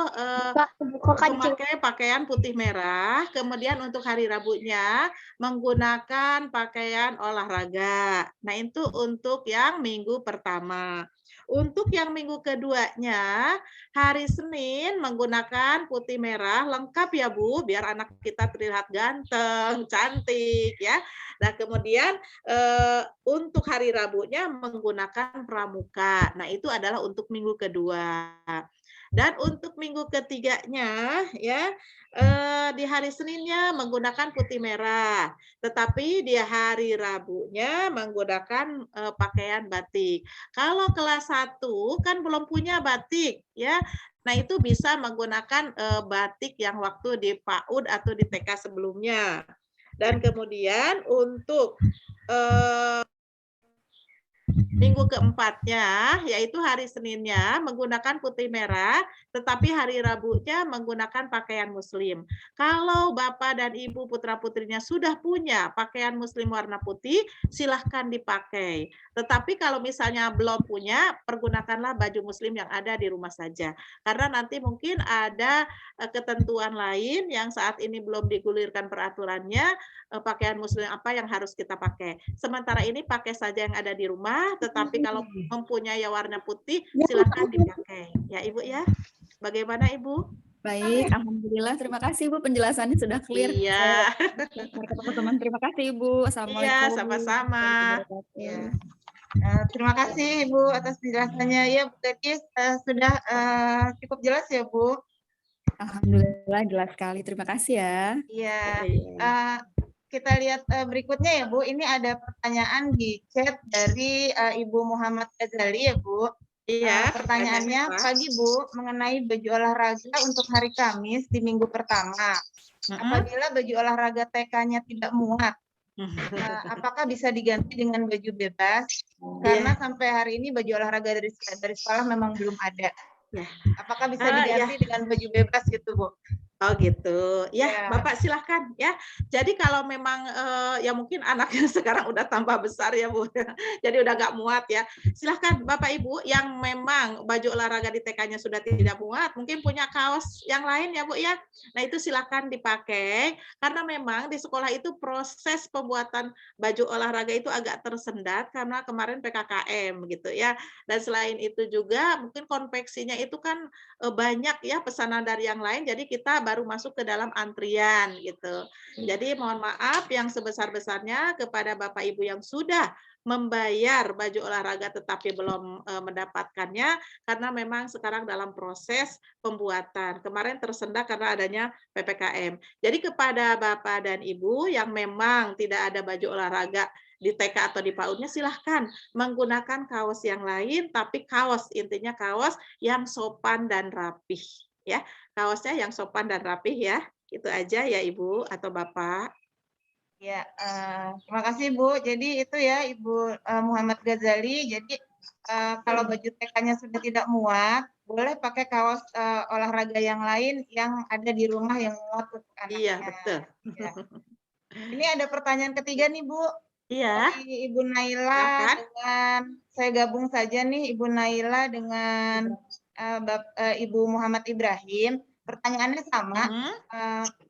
memakai pakaian putih merah. Kemudian untuk hari Rabunya menggunakan pakaian olahraga. Nah, itu untuk yang minggu pertama. Untuk yang minggu keduanya, hari Senin menggunakan putih merah lengkap ya Bu, biar anak kita terlihat ganteng, cantik ya. Nah, kemudian untuk hari Rabunya menggunakan pramuka. Nah, itu adalah untuk minggu kedua. Dan untuk minggu ketiganya ya di hari Seninnya menggunakan putih merah, tetapi di hari Rabunya menggunakan pakaian batik. Kalau kelas 1 kan belum punya batik ya. Nah, itu bisa menggunakan batik yang waktu di PAUD atau di TK sebelumnya. Dan kemudian untuk minggu keempatnya, yaitu hari Seninnya menggunakan putih merah, tetapi hari Rabunya menggunakan pakaian Muslim. Kalau Bapak dan Ibu putra-putrinya sudah punya pakaian Muslim warna putih, silahkan dipakai. Tetapi kalau misalnya belum punya, pergunakanlah baju Muslim yang ada di rumah saja. Karena nanti mungkin ada ketentuan lain yang saat ini belum digulirkan peraturannya, pakaian Muslim apa yang harus kita pakai. Sementara ini pakai saja yang ada di rumah, tetapi kalau mempunyai warna putih silakan dipakai. Ya Ibu ya. Bagaimana Ibu? Baik, alhamdulillah. Terima kasih Ibu, penjelasannya sudah clear. Iya. Saya teman-teman, terima kasih Ibu. Iya, Assalamualaikum. sama-sama. Ya. Terima kasih Ibu atas penjelasannya. Ya, Bu Gadis, sudah cukup jelas ya Bu? Alhamdulillah jelas sekali. Terima kasih ya. Iya. Iya. Kita lihat berikutnya ya Bu. Ini ada pertanyaan di chat dari Ibu Muhammad Ghazali ya Bu. Iya. Pertanyaannya, pagi Bu, mengenai baju olahraga untuk hari Kamis di minggu pertama. Apabila baju olahraga TK-nya tidak muat, apakah bisa diganti dengan baju bebas? Karena sampai hari ini baju olahraga dari sekolah memang belum ada. Ya. Apakah bisa diganti dengan baju bebas gitu Bu? Oh gitu, ya Ya. Bapak silahkan ya. Jadi kalau memang ya mungkin anaknya sekarang udah tambah besar ya Bu, jadi udah nggak muat ya. Silahkan Bapak Ibu yang memang baju olahraga di TK-nya sudah tidak muat, mungkin punya kaos yang lain ya Bu ya. Nah itu silahkan dipakai karena memang di sekolah itu proses pembuatan baju olahraga itu agak tersendat karena kemarin PKKM gitu ya. Dan selain itu juga mungkin konveksinya itu kan banyak ya pesanan dari yang lain, jadi kita baru masuk ke dalam antrian gitu. Jadi mohon maaf yang sebesar-besarnya kepada Bapak Ibu yang sudah membayar baju olahraga tetapi belum mendapatkannya karena memang sekarang dalam proses pembuatan. Kemarin tersendat karena adanya PPKM. Jadi kepada Bapak dan Ibu yang memang tidak ada baju olahraga di TK atau di PAUD-nya silahkan menggunakan kaos yang lain, tapi kaos intinya kaos yang sopan dan rapih ya. Kaosnya yang sopan dan rapih ya. Itu aja ya Ibu atau Bapak. Ya, terima kasih Bu. Jadi itu ya Ibu Muhammad Ghazali. Jadi kalau baju TK-nya sudah tidak muat, boleh pakai kaos olahraga yang lain yang ada di rumah yang muat untuk anaknya. Iya, betul. Ya. Ini ada pertanyaan ketiga nih Bu. Iya. Dari Ibu Naila dengan saya gabung saja nih Ibu Naila dengan Ibu Muhammad Ibrahim. Pertanyaannya sama,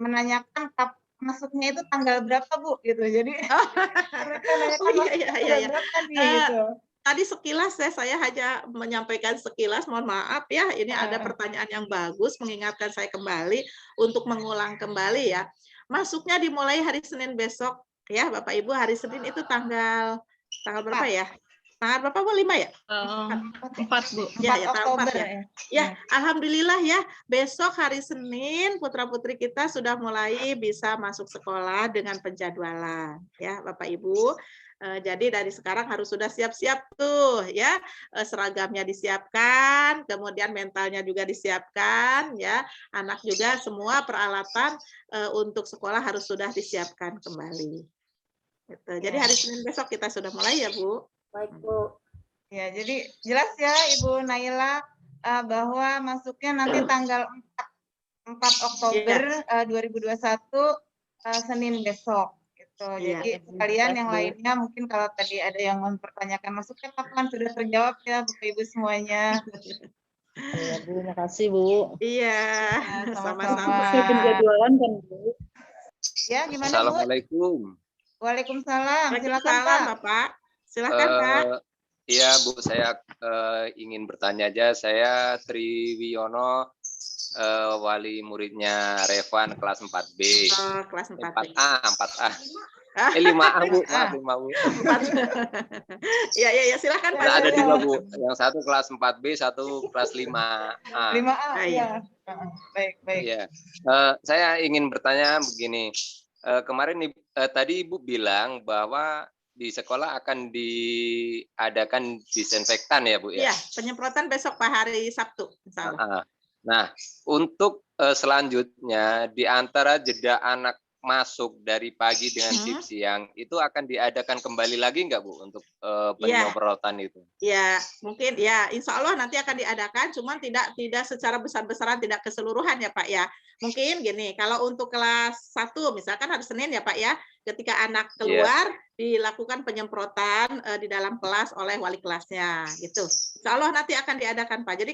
menanyakan masuknya itu tanggal berapa Bu gitu. Jadi mereka nanyakan tanggal berapa nih gitu. Tadi sekilas saya hanya menyampaikan sekilas, mohon maaf ya. Ini ada pertanyaan yang bagus mengingatkan saya kembali untuk mengulang kembali ya. Masuknya dimulai hari Senin besok ya Bapak Ibu. Hari Senin itu tanggal berapa ya? Tanggal berapa Bu? 5 ya? 4 Bu. Ya, tanggal 4 Oktober ya. Ya, alhamdulillah ya. Besok hari Senin putra-putri kita sudah mulai bisa masuk sekolah dengan penjadwalan ya Bapak Ibu. Jadi dari sekarang harus sudah siap-siap tuh ya, seragamnya disiapkan, kemudian mentalnya juga disiapkan ya, anak juga semua peralatan untuk sekolah harus sudah disiapkan kembali. Gitu. Jadi hari Senin besok kita sudah mulai ya Bu. Baik Bu. Ya, jadi jelas ya Ibu Naila bahwa masuknya nanti tanggal 4 Oktober 2021 Senin besok. Gitu. Jadi kalian yang lainnya mungkin kalau tadi ada yang mempertanyakan masuknya kapan sudah terjawab ya Bapak Ibu semuanya. Iya Bu, makasih Bu. Iya, sama-sama. Penjadwalan kan Bu. Ya, gimana Bu? Assalamualaikum. Waalaikumsalam. Silakan Waalaikumsalam Pak. Bapak. Silakan Pak. Iya Bu, saya ingin bertanya aja. Saya Triwiono, wali muridnya Revan kelas 4B. Oh, kelas 4B. 4A. 5A Bu, 5 Bu. Ya, silakan Pak. Ada 2 Bu. Yang satu kelas 4B, satu kelas 5A. 5A, iya. Baik. Iya. Saya ingin bertanya begini. Kemarin tadi Ibu bilang bahwa di sekolah akan diadakan disinfektan ya Bu ya? Iya, penyemprotan besok Pak hari Sabtu. Nah, untuk selanjutnya di antara jeda anak masuk dari pagi dengan shift siang itu akan diadakan kembali lagi nggak Bu untuk penyemprotan itu? Ya, mungkin ya, insya Allah nanti akan diadakan, cuman tidak secara besar-besaran, tidak keseluruhan ya Pak ya. Mungkin gini, kalau untuk kelas 1 misalkan hari Senin ya Pak ya, ketika anak keluar dilakukan penyemprotan di dalam kelas oleh wali kelasnya gitu. Insya Allah nanti akan diadakan Pak. Jadi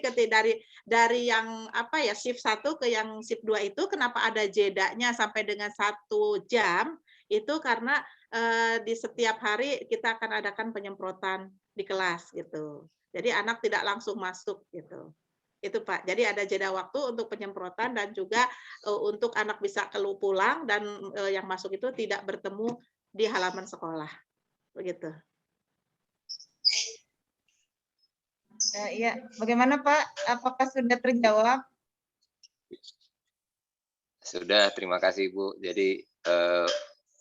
dari yang shift 1 ke yang shift 2 itu kenapa ada jedanya sampai dengan 1 jam? itu karena di setiap hari kita akan adakan penyemprotan di kelas gitu. Jadi anak tidak langsung masuk gitu. Itu Pak. Jadi ada jeda waktu untuk penyemprotan dan juga untuk anak bisa pulang dan yang masuk itu tidak bertemu di halaman sekolah. Begitu. Iya, bagaimana Pak? Apakah sudah terjawab? Sudah, terima kasih Bu. Jadi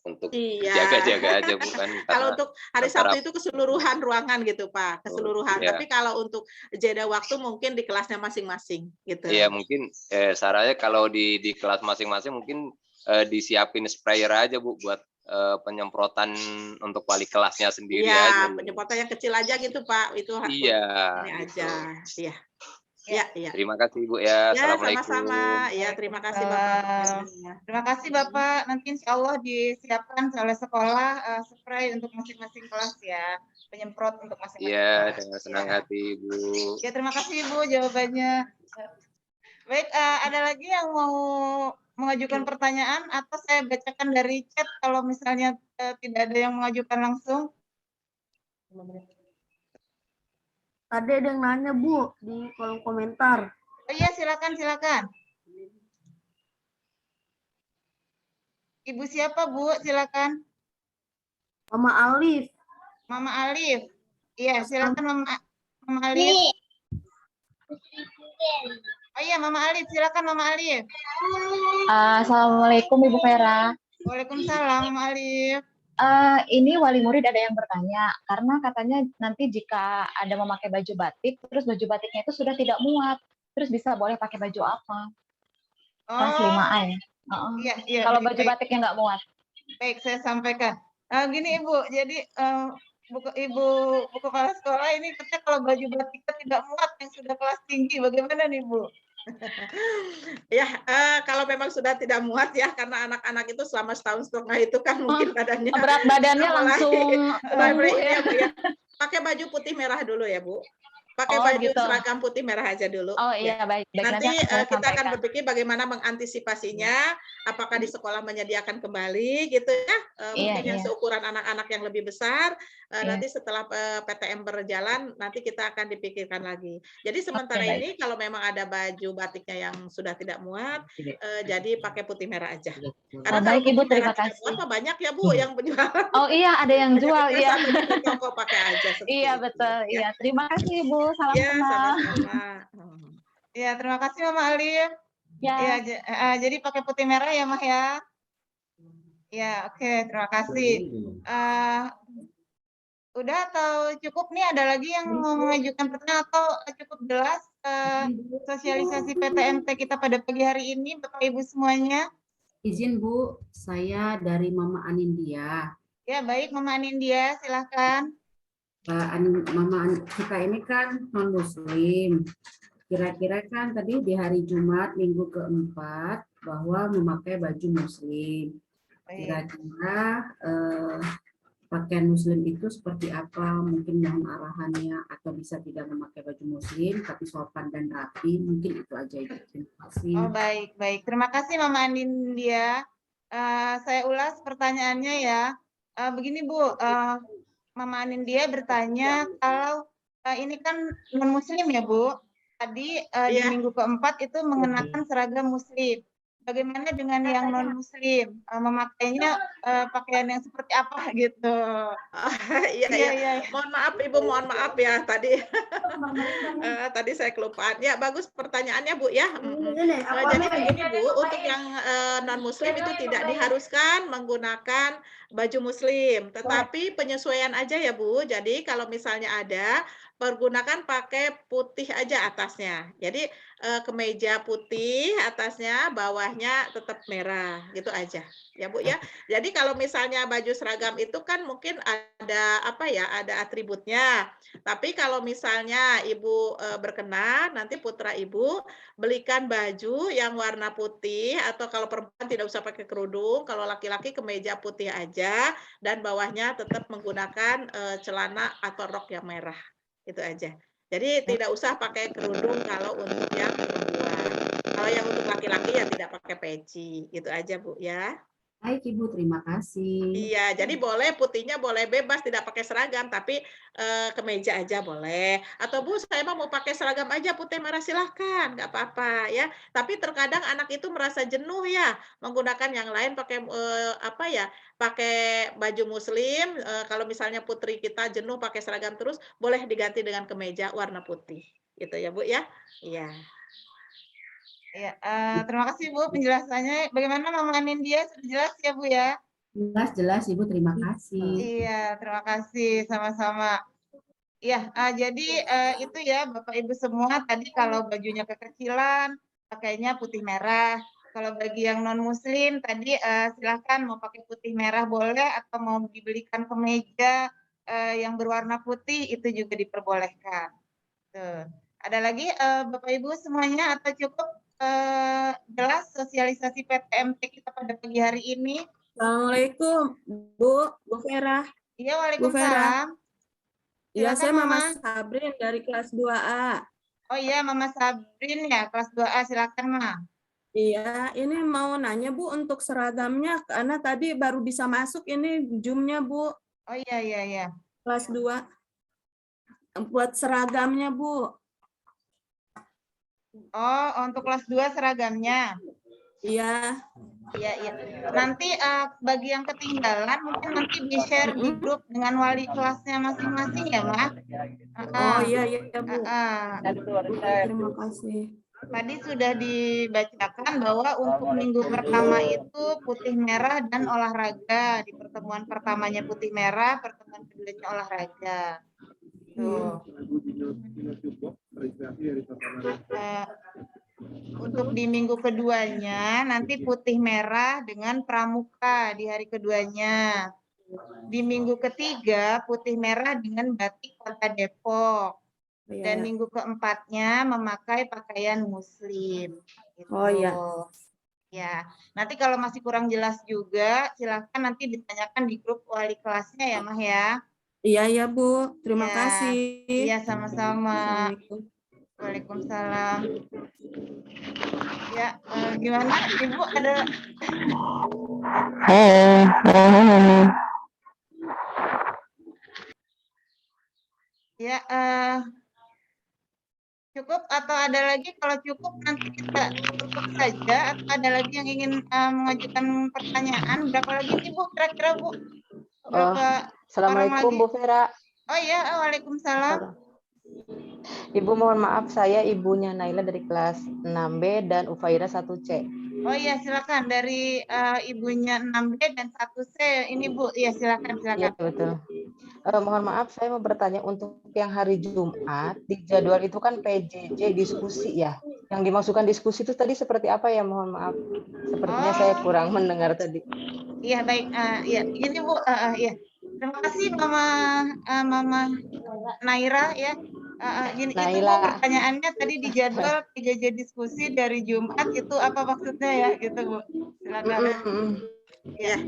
untuk Iya. jaga-jaga aja Bu kan. Kalau untuk hari antara- Sabtu itu keseluruhan ruangan gitu Pak, keseluruhan. iya. Tapi kalau untuk jeda waktu mungkin di kelasnya masing-masing gitu. Iya mungkin sarannya kalau di kelas masing-masing mungkin disiapin sprayer aja Bu buat penyemprotan untuk wali kelasnya sendiri aja. Iya, penyemprotan yang kecil aja gitu Pak. Itu Iya. ini gitu. aja. Iya. Iya, iya. Terima kasih Bu ya. Ya, Assalamualaikum. sama-sama. Ya, terima kasih Bapak. Terima kasih Bapak. Nanti insya Allah disiapkan oleh sekolah spray untuk masing-masing kelas ya. Penyemprot untuk masing-masing Iya, kelas. dengan senang Ya. hati Bu. Ya, terima kasih Ibu jawabannya. Baik, ada lagi yang mau mengajukan pertanyaan atau saya bacakan dari chat kalau misalnya tidak ada yang mengajukan langsung? Ada yang nanya Bu di kolom komentar. Oh iya, silakan. Ibu siapa Bu? Silakan. Mama Alif. Mama Alif. Iya, silakan Mama Alif. Oh iya, Mama Alif, silakan Mama Alif. Assalamualaikum Ibu Vera. Waalaikumsalam Mama Alif. Ini wali murid ada yang bertanya, karena katanya nanti jika ada memakai baju batik, terus baju batiknya itu sudah tidak muat, terus bisa boleh pakai baju apa? Kelas 5A ya. Iya. Kalau baju batiknya nggak muat. Baik, saya sampaikan. Gini Ibu, jadi Ibu kepala sekolah ini katanya kalau baju batiknya tidak muat yang sudah kelas tinggi, bagaimana nih Bu? Ya, kalau memang sudah tidak muat ya, karena anak-anak itu selama setahun setengah itu kan mungkin badannya Berat badannya langsung mulai ini ya Bu ya. Pakai baju putih merah dulu ya Bu. Pakai baju gitu. seragam putih merah aja dulu. Oh iya, baik. Nanti saya kita akan sampaikan. berpikir bagaimana mengantisipasinya, apakah di sekolah menyediakan kembali gitu ya, mungkin yang seukuran anak-anak yang lebih besar, nanti setelah PTM berjalan, nanti kita akan dipikirkan lagi. Jadi sementara ini kalau memang ada baju batiknya yang sudah tidak muat, jadi pakai putih merah aja. Karena baik kalau Ibu, putih terima merah tidak kasih. muat, banyak ya Bu yang penjual. Oh iya, ada yang jual ya. Di toko pakai aja. Iya betul. Iya, terima kasih Ibu. Salam Ya, kenal. sama-sama. Ya, terima kasih Mama Alif. Ya. Jadi pakai putih merah ya Mah ya. Ya, oke, terima kasih. Udah atau cukup nih, ada lagi yang mau mengajukan pertanyaan atau cukup jelas sosialisasi PTMT kita pada pagi hari ini Bapak Ibu semuanya? Izin Bu, saya dari Mama Anindya. Ya, baik Mama Anindya, silahkan. Mama kita ini kan non Muslim. Kira-kira kan tadi di hari Jumat minggu keempat bahwa memakai baju Muslim. Kira-kira pakaian Muslim itu seperti apa? Mungkin mohon arahannya, atau bisa tidak memakai baju Muslim tapi sopan dan rapi. Mungkin itu aja. Terima kasih. Oh baik. Terima kasih Mama Anindya. Saya ulas pertanyaannya ya. Begini Bu. Mama Anindya bertanya kalau ini kan non Muslim ya Bu. Tadi di minggu keempat itu mengenakan seragam Muslim. Bagaimana dengan yang non Muslim? Memakainya pakaian yang seperti apa gitu? Iya. Mohon maaf Ibu, mohon maaf ya tadi. Tadi saya kelupaan. Ya bagus pertanyaannya Bu ya. Jadi begini Bu, untuk yang non Muslim itu tidak diharuskan menggunakan baju Muslim, tetapi penyesuaian aja ya Bu. Jadi kalau misalnya ada, pergunakan pakai putih aja atasnya. Jadi kemeja putih atasnya, bawahnya tetap merah, gitu aja. Ya Bu ya. Jadi kalau misalnya baju seragam itu kan mungkin ada ada atributnya. Tapi kalau misalnya Ibu berkenan, nanti putra Ibu belikan baju yang warna putih, atau kalau perempuan tidak usah pakai kerudung, kalau laki-laki kemeja putih aja, dan bawahnya tetap menggunakan celana atau rok yang merah. Itu aja. Jadi tidak usah pakai kerudung kalau untuk yang perempuan. Kalau yang untuk laki-laki ya tidak pakai peci. Gitu aja Bu ya. Baik Ibu, terima kasih. Iya, jadi boleh putihnya boleh bebas, tidak pakai seragam, tapi kemeja aja boleh. Atau Bu, saya mau pakai seragam aja putih merah silahkan, nggak apa-apa ya. Tapi terkadang anak itu merasa jenuh ya menggunakan yang lain pakai apa ya, pakai baju muslim. Kalau misalnya putri kita jenuh pakai seragam terus, boleh diganti dengan kemeja warna putih, gitu ya Bu ya. Iya. Ya, terima kasih Bu penjelasannya. Bagaimana Mama Nindya? Sudah jelas ya Bu ya? Jelas Ibu, terima kasih. Iya, terima kasih sama-sama. Iya, jadi itu ya Bapak Ibu semua tadi kalau bajunya kekecilan pakainya putih merah. Kalau bagi yang non muslim tadi silakan mau pakai putih merah boleh atau mau dibelikan kemeja yang berwarna putih itu juga diperbolehkan. Tuh. Ada lagi Bapak Ibu semuanya atau cukup jelas sosialisasi PTMT kita pada pagi hari ini? Assalamualaikum, Bu Vera. Iya, Bu Vera. Waalaikumsalam. Iya, Silakan, saya Mama Mama. Sabrin dari kelas 2A. Oh iya, Mama Sabrin ya, kelas 2A. Silakan, Ma. Iya, ini mau nanya Bu untuk seragamnya, karena tadi baru bisa masuk ini Zoom-nya Bu, Oh iya, iya, iya. kelas 2. Buat seragamnya Bu. Oh, untuk kelas 2 seragamnya. Iya. Iya, iya. Nanti bagi yang ketinggalan mungkin nanti di-share di grup dengan wali kelasnya masing-masing ya, Ma. Oh iya, iya Bu. Terima kasih. Tadi sudah dibacakan bahwa untuk minggu pertama itu putih merah dan olahraga. Di pertemuan pertamanya putih merah, pertemuan keduanya olahraga. Tuh. Untuk di minggu keduanya nanti putih merah dengan pramuka di hari keduanya. Di minggu ketiga putih merah dengan batik Kota Depok. Dan minggu keempatnya memakai pakaian muslim. Gitu. Oh iya. Ya, nanti kalau masih kurang jelas juga, silahkan nanti ditanyakan di grup wali kelasnya ya, Mah ya. Iya, iya Bu. Terima Ya, kasih. iya, sama-sama. Assalamualaikum. Waalaikumsalam. Ya, gimana Ibu ada? Ya, cukup atau ada lagi? Kalau cukup nanti kita tutup saja atau ada lagi yang ingin mengajukan pertanyaan? Berapa lagi sih Bu kira-kira Bu? Berapa Assalamualaikum orang lagi? Bu Vera. Oh iya, waalaikumsalam. Ibu mohon maaf, saya ibunya Naila dari kelas 6B dan Ufaira 1C. Oh iya, silakan dari ibunya 6B dan 1C. Ini Bu, iya silakan. Iya betul. Mohon maaf, saya mau bertanya untuk yang hari Jumat di jadwal itu kan PJJ diskusi ya. Yang dimasukkan diskusi itu tadi seperti apa ya? Mohon maaf, sepertinya saya kurang mendengar tadi. Iya baik, ya ini Bu, iya. Terima kasih Mama Naira ya. Gini, itu Bu pertanyaannya tadi di jadwal PJJ diskusi dari Jumat itu apa maksudnya ya gitu Bu. Silakan. Ya.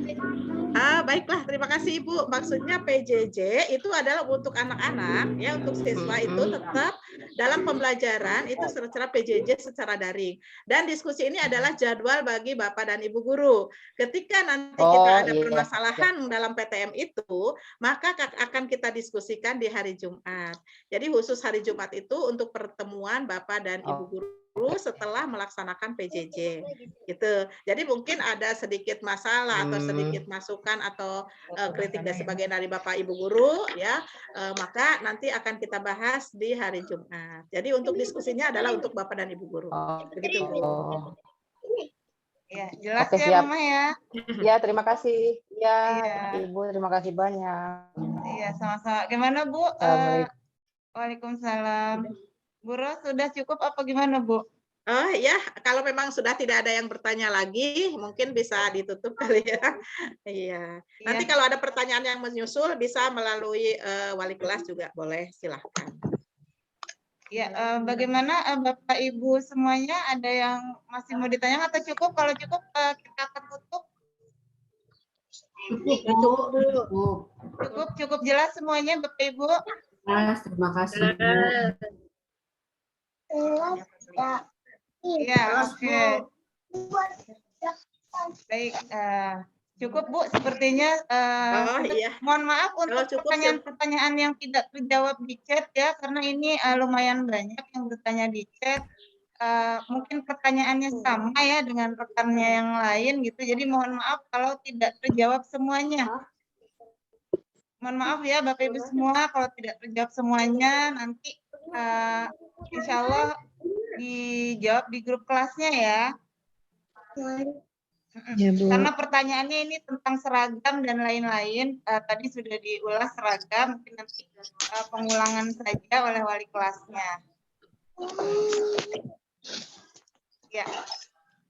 Baiklah, terima kasih Ibu. Maksudnya PJJ itu adalah untuk anak-anak ya, untuk siswa itu tetap dalam pembelajaran itu secara PJJ secara daring. Dan diskusi ini adalah jadwal bagi Bapak dan Ibu guru. Ketika nanti kita ada permasalahan dalam PTM itu, maka akan kita diskusikan di hari Jumat. Jadi khusus hari Jumat itu untuk pertemuan Bapak dan Ibu guru setelah melaksanakan PJJ gitu. Jadi mungkin ada sedikit masalah atau sedikit masukan atau kritik dan sebagainya dari Bapak Ibu guru ya, maka nanti akan kita bahas di hari Jumat. Jadi untuk diskusinya adalah untuk Bapak dan Ibu guru. Begitu Bu. Ya, jelas Oke, ya siap. Mama ya. Ya, terima kasih. Ya, Iya. Ibu terima kasih banyak. Iya, sama-sama. Gimana Bu? Waalaikumsalam. Bu Ros, sudah cukup apa gimana Bu? Oh ya, kalau memang sudah tidak ada yang bertanya lagi, mungkin bisa ditutup kali ya. Iya. Nanti kalau ada pertanyaan yang menyusul bisa melalui wali kelas juga boleh, silahkan. Ya, bagaimana Bapak Ibu semuanya ada yang masih mau ditanya atau cukup? Kalau cukup kita akan tutup. Cukup jelas semuanya Bapak Ibu. Mas, terima kasih. Ya, oke. Baik, Cukup Bu, sepertinya. Oh iya. Mohon maaf untuk cukup, pertanyaan-pertanyaan yang tidak terjawab di chat ya, karena ini lumayan banyak yang bertanya di chat. Mungkin pertanyaannya sama ya dengan rekannya yang lain gitu. Jadi mohon maaf kalau tidak terjawab semuanya. Mohon maaf ya Bapak Ibu semua kalau tidak terjawab semuanya, nanti insya Allah dijawab di grup kelasnya ya. Ya, Bu. Karena pertanyaannya ini tentang seragam dan lain-lain. Tadi sudah diulas seragam, mungkin nanti pengulangan saja oleh wali kelasnya. Ya,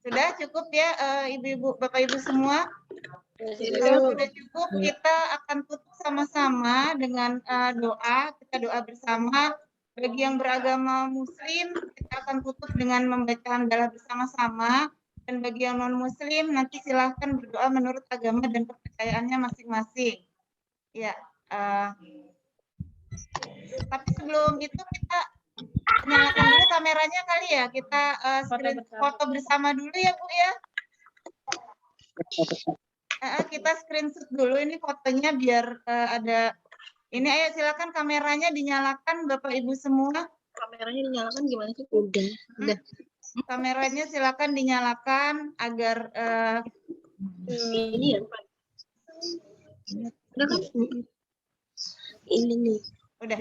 sudah cukup ya Ibu-ibu, Bapak-ibu semua. Kalau sudah cukup, kita akan tutup sama-sama dengan doa. Kita doa bersama. Bagi yang beragama Muslim, kita akan tutup dengan membaca hamdalah bersama-sama. Dan bagi yang non-Muslim, nanti silahkan berdoa menurut agama dan kepercayaannya masing-masing. Ya. Tapi sebelum itu kita nyalakan dulu kameranya kali ya. Kita foto bersama dulu ya Bu ya. Kita screenshot dulu ini fotonya biar ada. Ini ayo silakan kameranya dinyalakan Bapak Ibu semua. Kameranya dinyalakan gimana sih? Udah. Kameranya silakan dinyalakan agar ini ya Pak. Udah kan? Ini nih. Udah.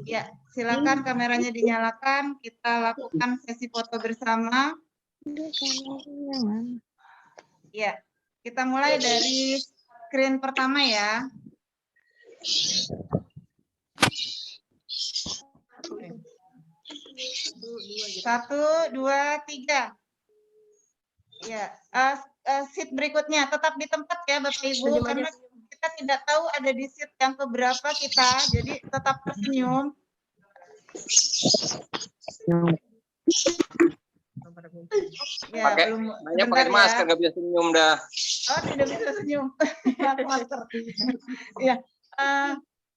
Ya, silakan kameranya dinyalakan. Kita lakukan sesi foto bersama. Ya, kita mulai dari screen pertama ya. Satu, dua, tiga. Ya, sheet berikutnya tetap di tempat ya Bapak Ibu, karena kita tidak tahu ada di sheet yang keberapa kita, jadi tetap tersenyum. Ya, banyak pakai masker nggak bisa senyum dah. Oh, tidak bisa senyum. Ya,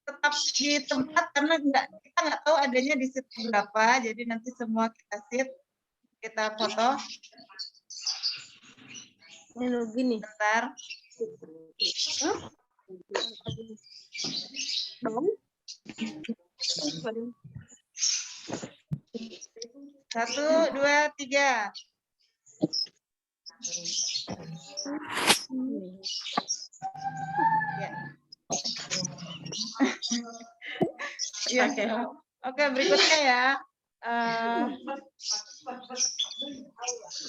tetap di tempat karena kita nggak tahu adanya di sheet berapa, jadi nanti semua kita foto. Ini gini. Bentar. Satu, dua, tiga. Ya. Ya. Oke, berikutnya ya.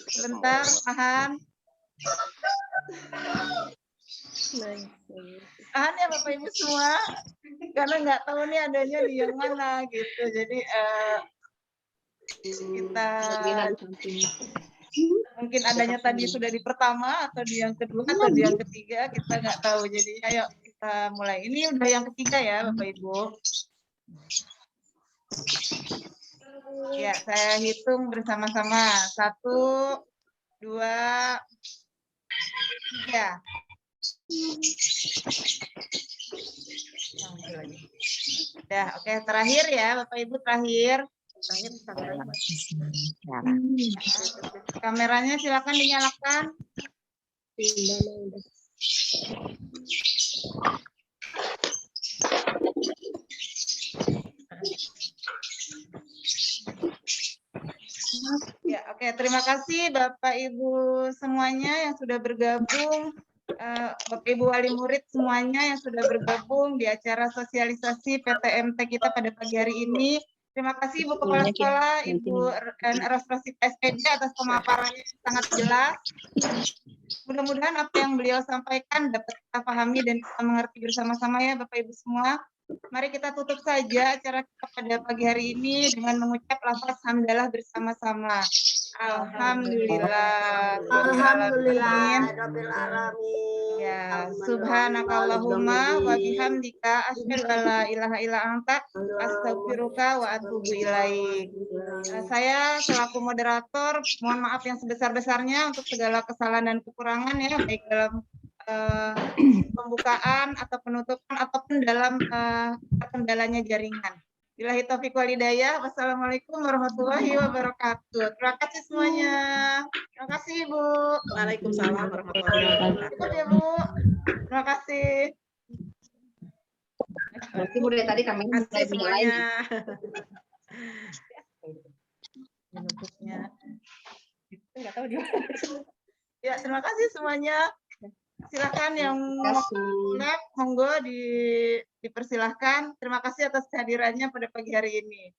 Sebentar, tahan. Tahan ya Bapak Ibu semua, karena nggak tahu nih adanya di yang mana gitu. Jadi kita mungkin adanya tadi sudah di pertama atau di yang kedua atau di yang ketiga, kita nggak tahu. Jadi ayo kita mulai. Ini udah yang ketiga ya Bapak Ibu. Ya, saya hitung bersama-sama. 1, 2, 3. Udah, oke, terakhir ya Bapak Ibu, terakhir. Kameranya silakan dinyalakan. Ya, oke, terima kasih Bapak Ibu semuanya yang sudah bergabung. Bapak Ibu wali murid semuanya yang sudah bergabung di acara sosialisasi PTMT kita pada pagi hari ini. Terima kasih Ibu Kepala Sekolah, Ibu Rosita SPD atas pemaparannya yang sangat jelas. Mudah-mudahan apa yang beliau sampaikan dapat kita pahami dan kita mengerti bersama-sama ya Bapak Ibu semua. Mari kita tutup saja acara kita pada pagi hari ini dengan mengucap lafaz hamdalah bersama-sama. Alhamdulillah. Alhamdulillah. Ya, subhanakallahumma wa bihamdika asyhadu an la ilaha illa anta astaghfiruka wa atubu ilaik. Saya selaku moderator mohon maaf yang sebesar-besarnya untuk segala kesalahan dan kekurangan ya, baik dalam pembukaan atau penutupan ataupun dalam kendalanya jaringan. Billahi taufiq wal hidayah. Wassalamualaikum warahmatullahi wabarakatuh. Terima kasih semuanya. Terima kasih Ibu. Waalaikumsalam warahmatullahi wabarakatuh. Cukup ya Bu. Terima kasih. Berarti mulai tadi kami Terima kasih mulai semuanya. Nggak tahu dia. Ya, terima kasih semuanya. Silakan yang Terima mau kasih. live, monggo dipersilahkan. Terima kasih atas kehadirannya pada pagi hari ini.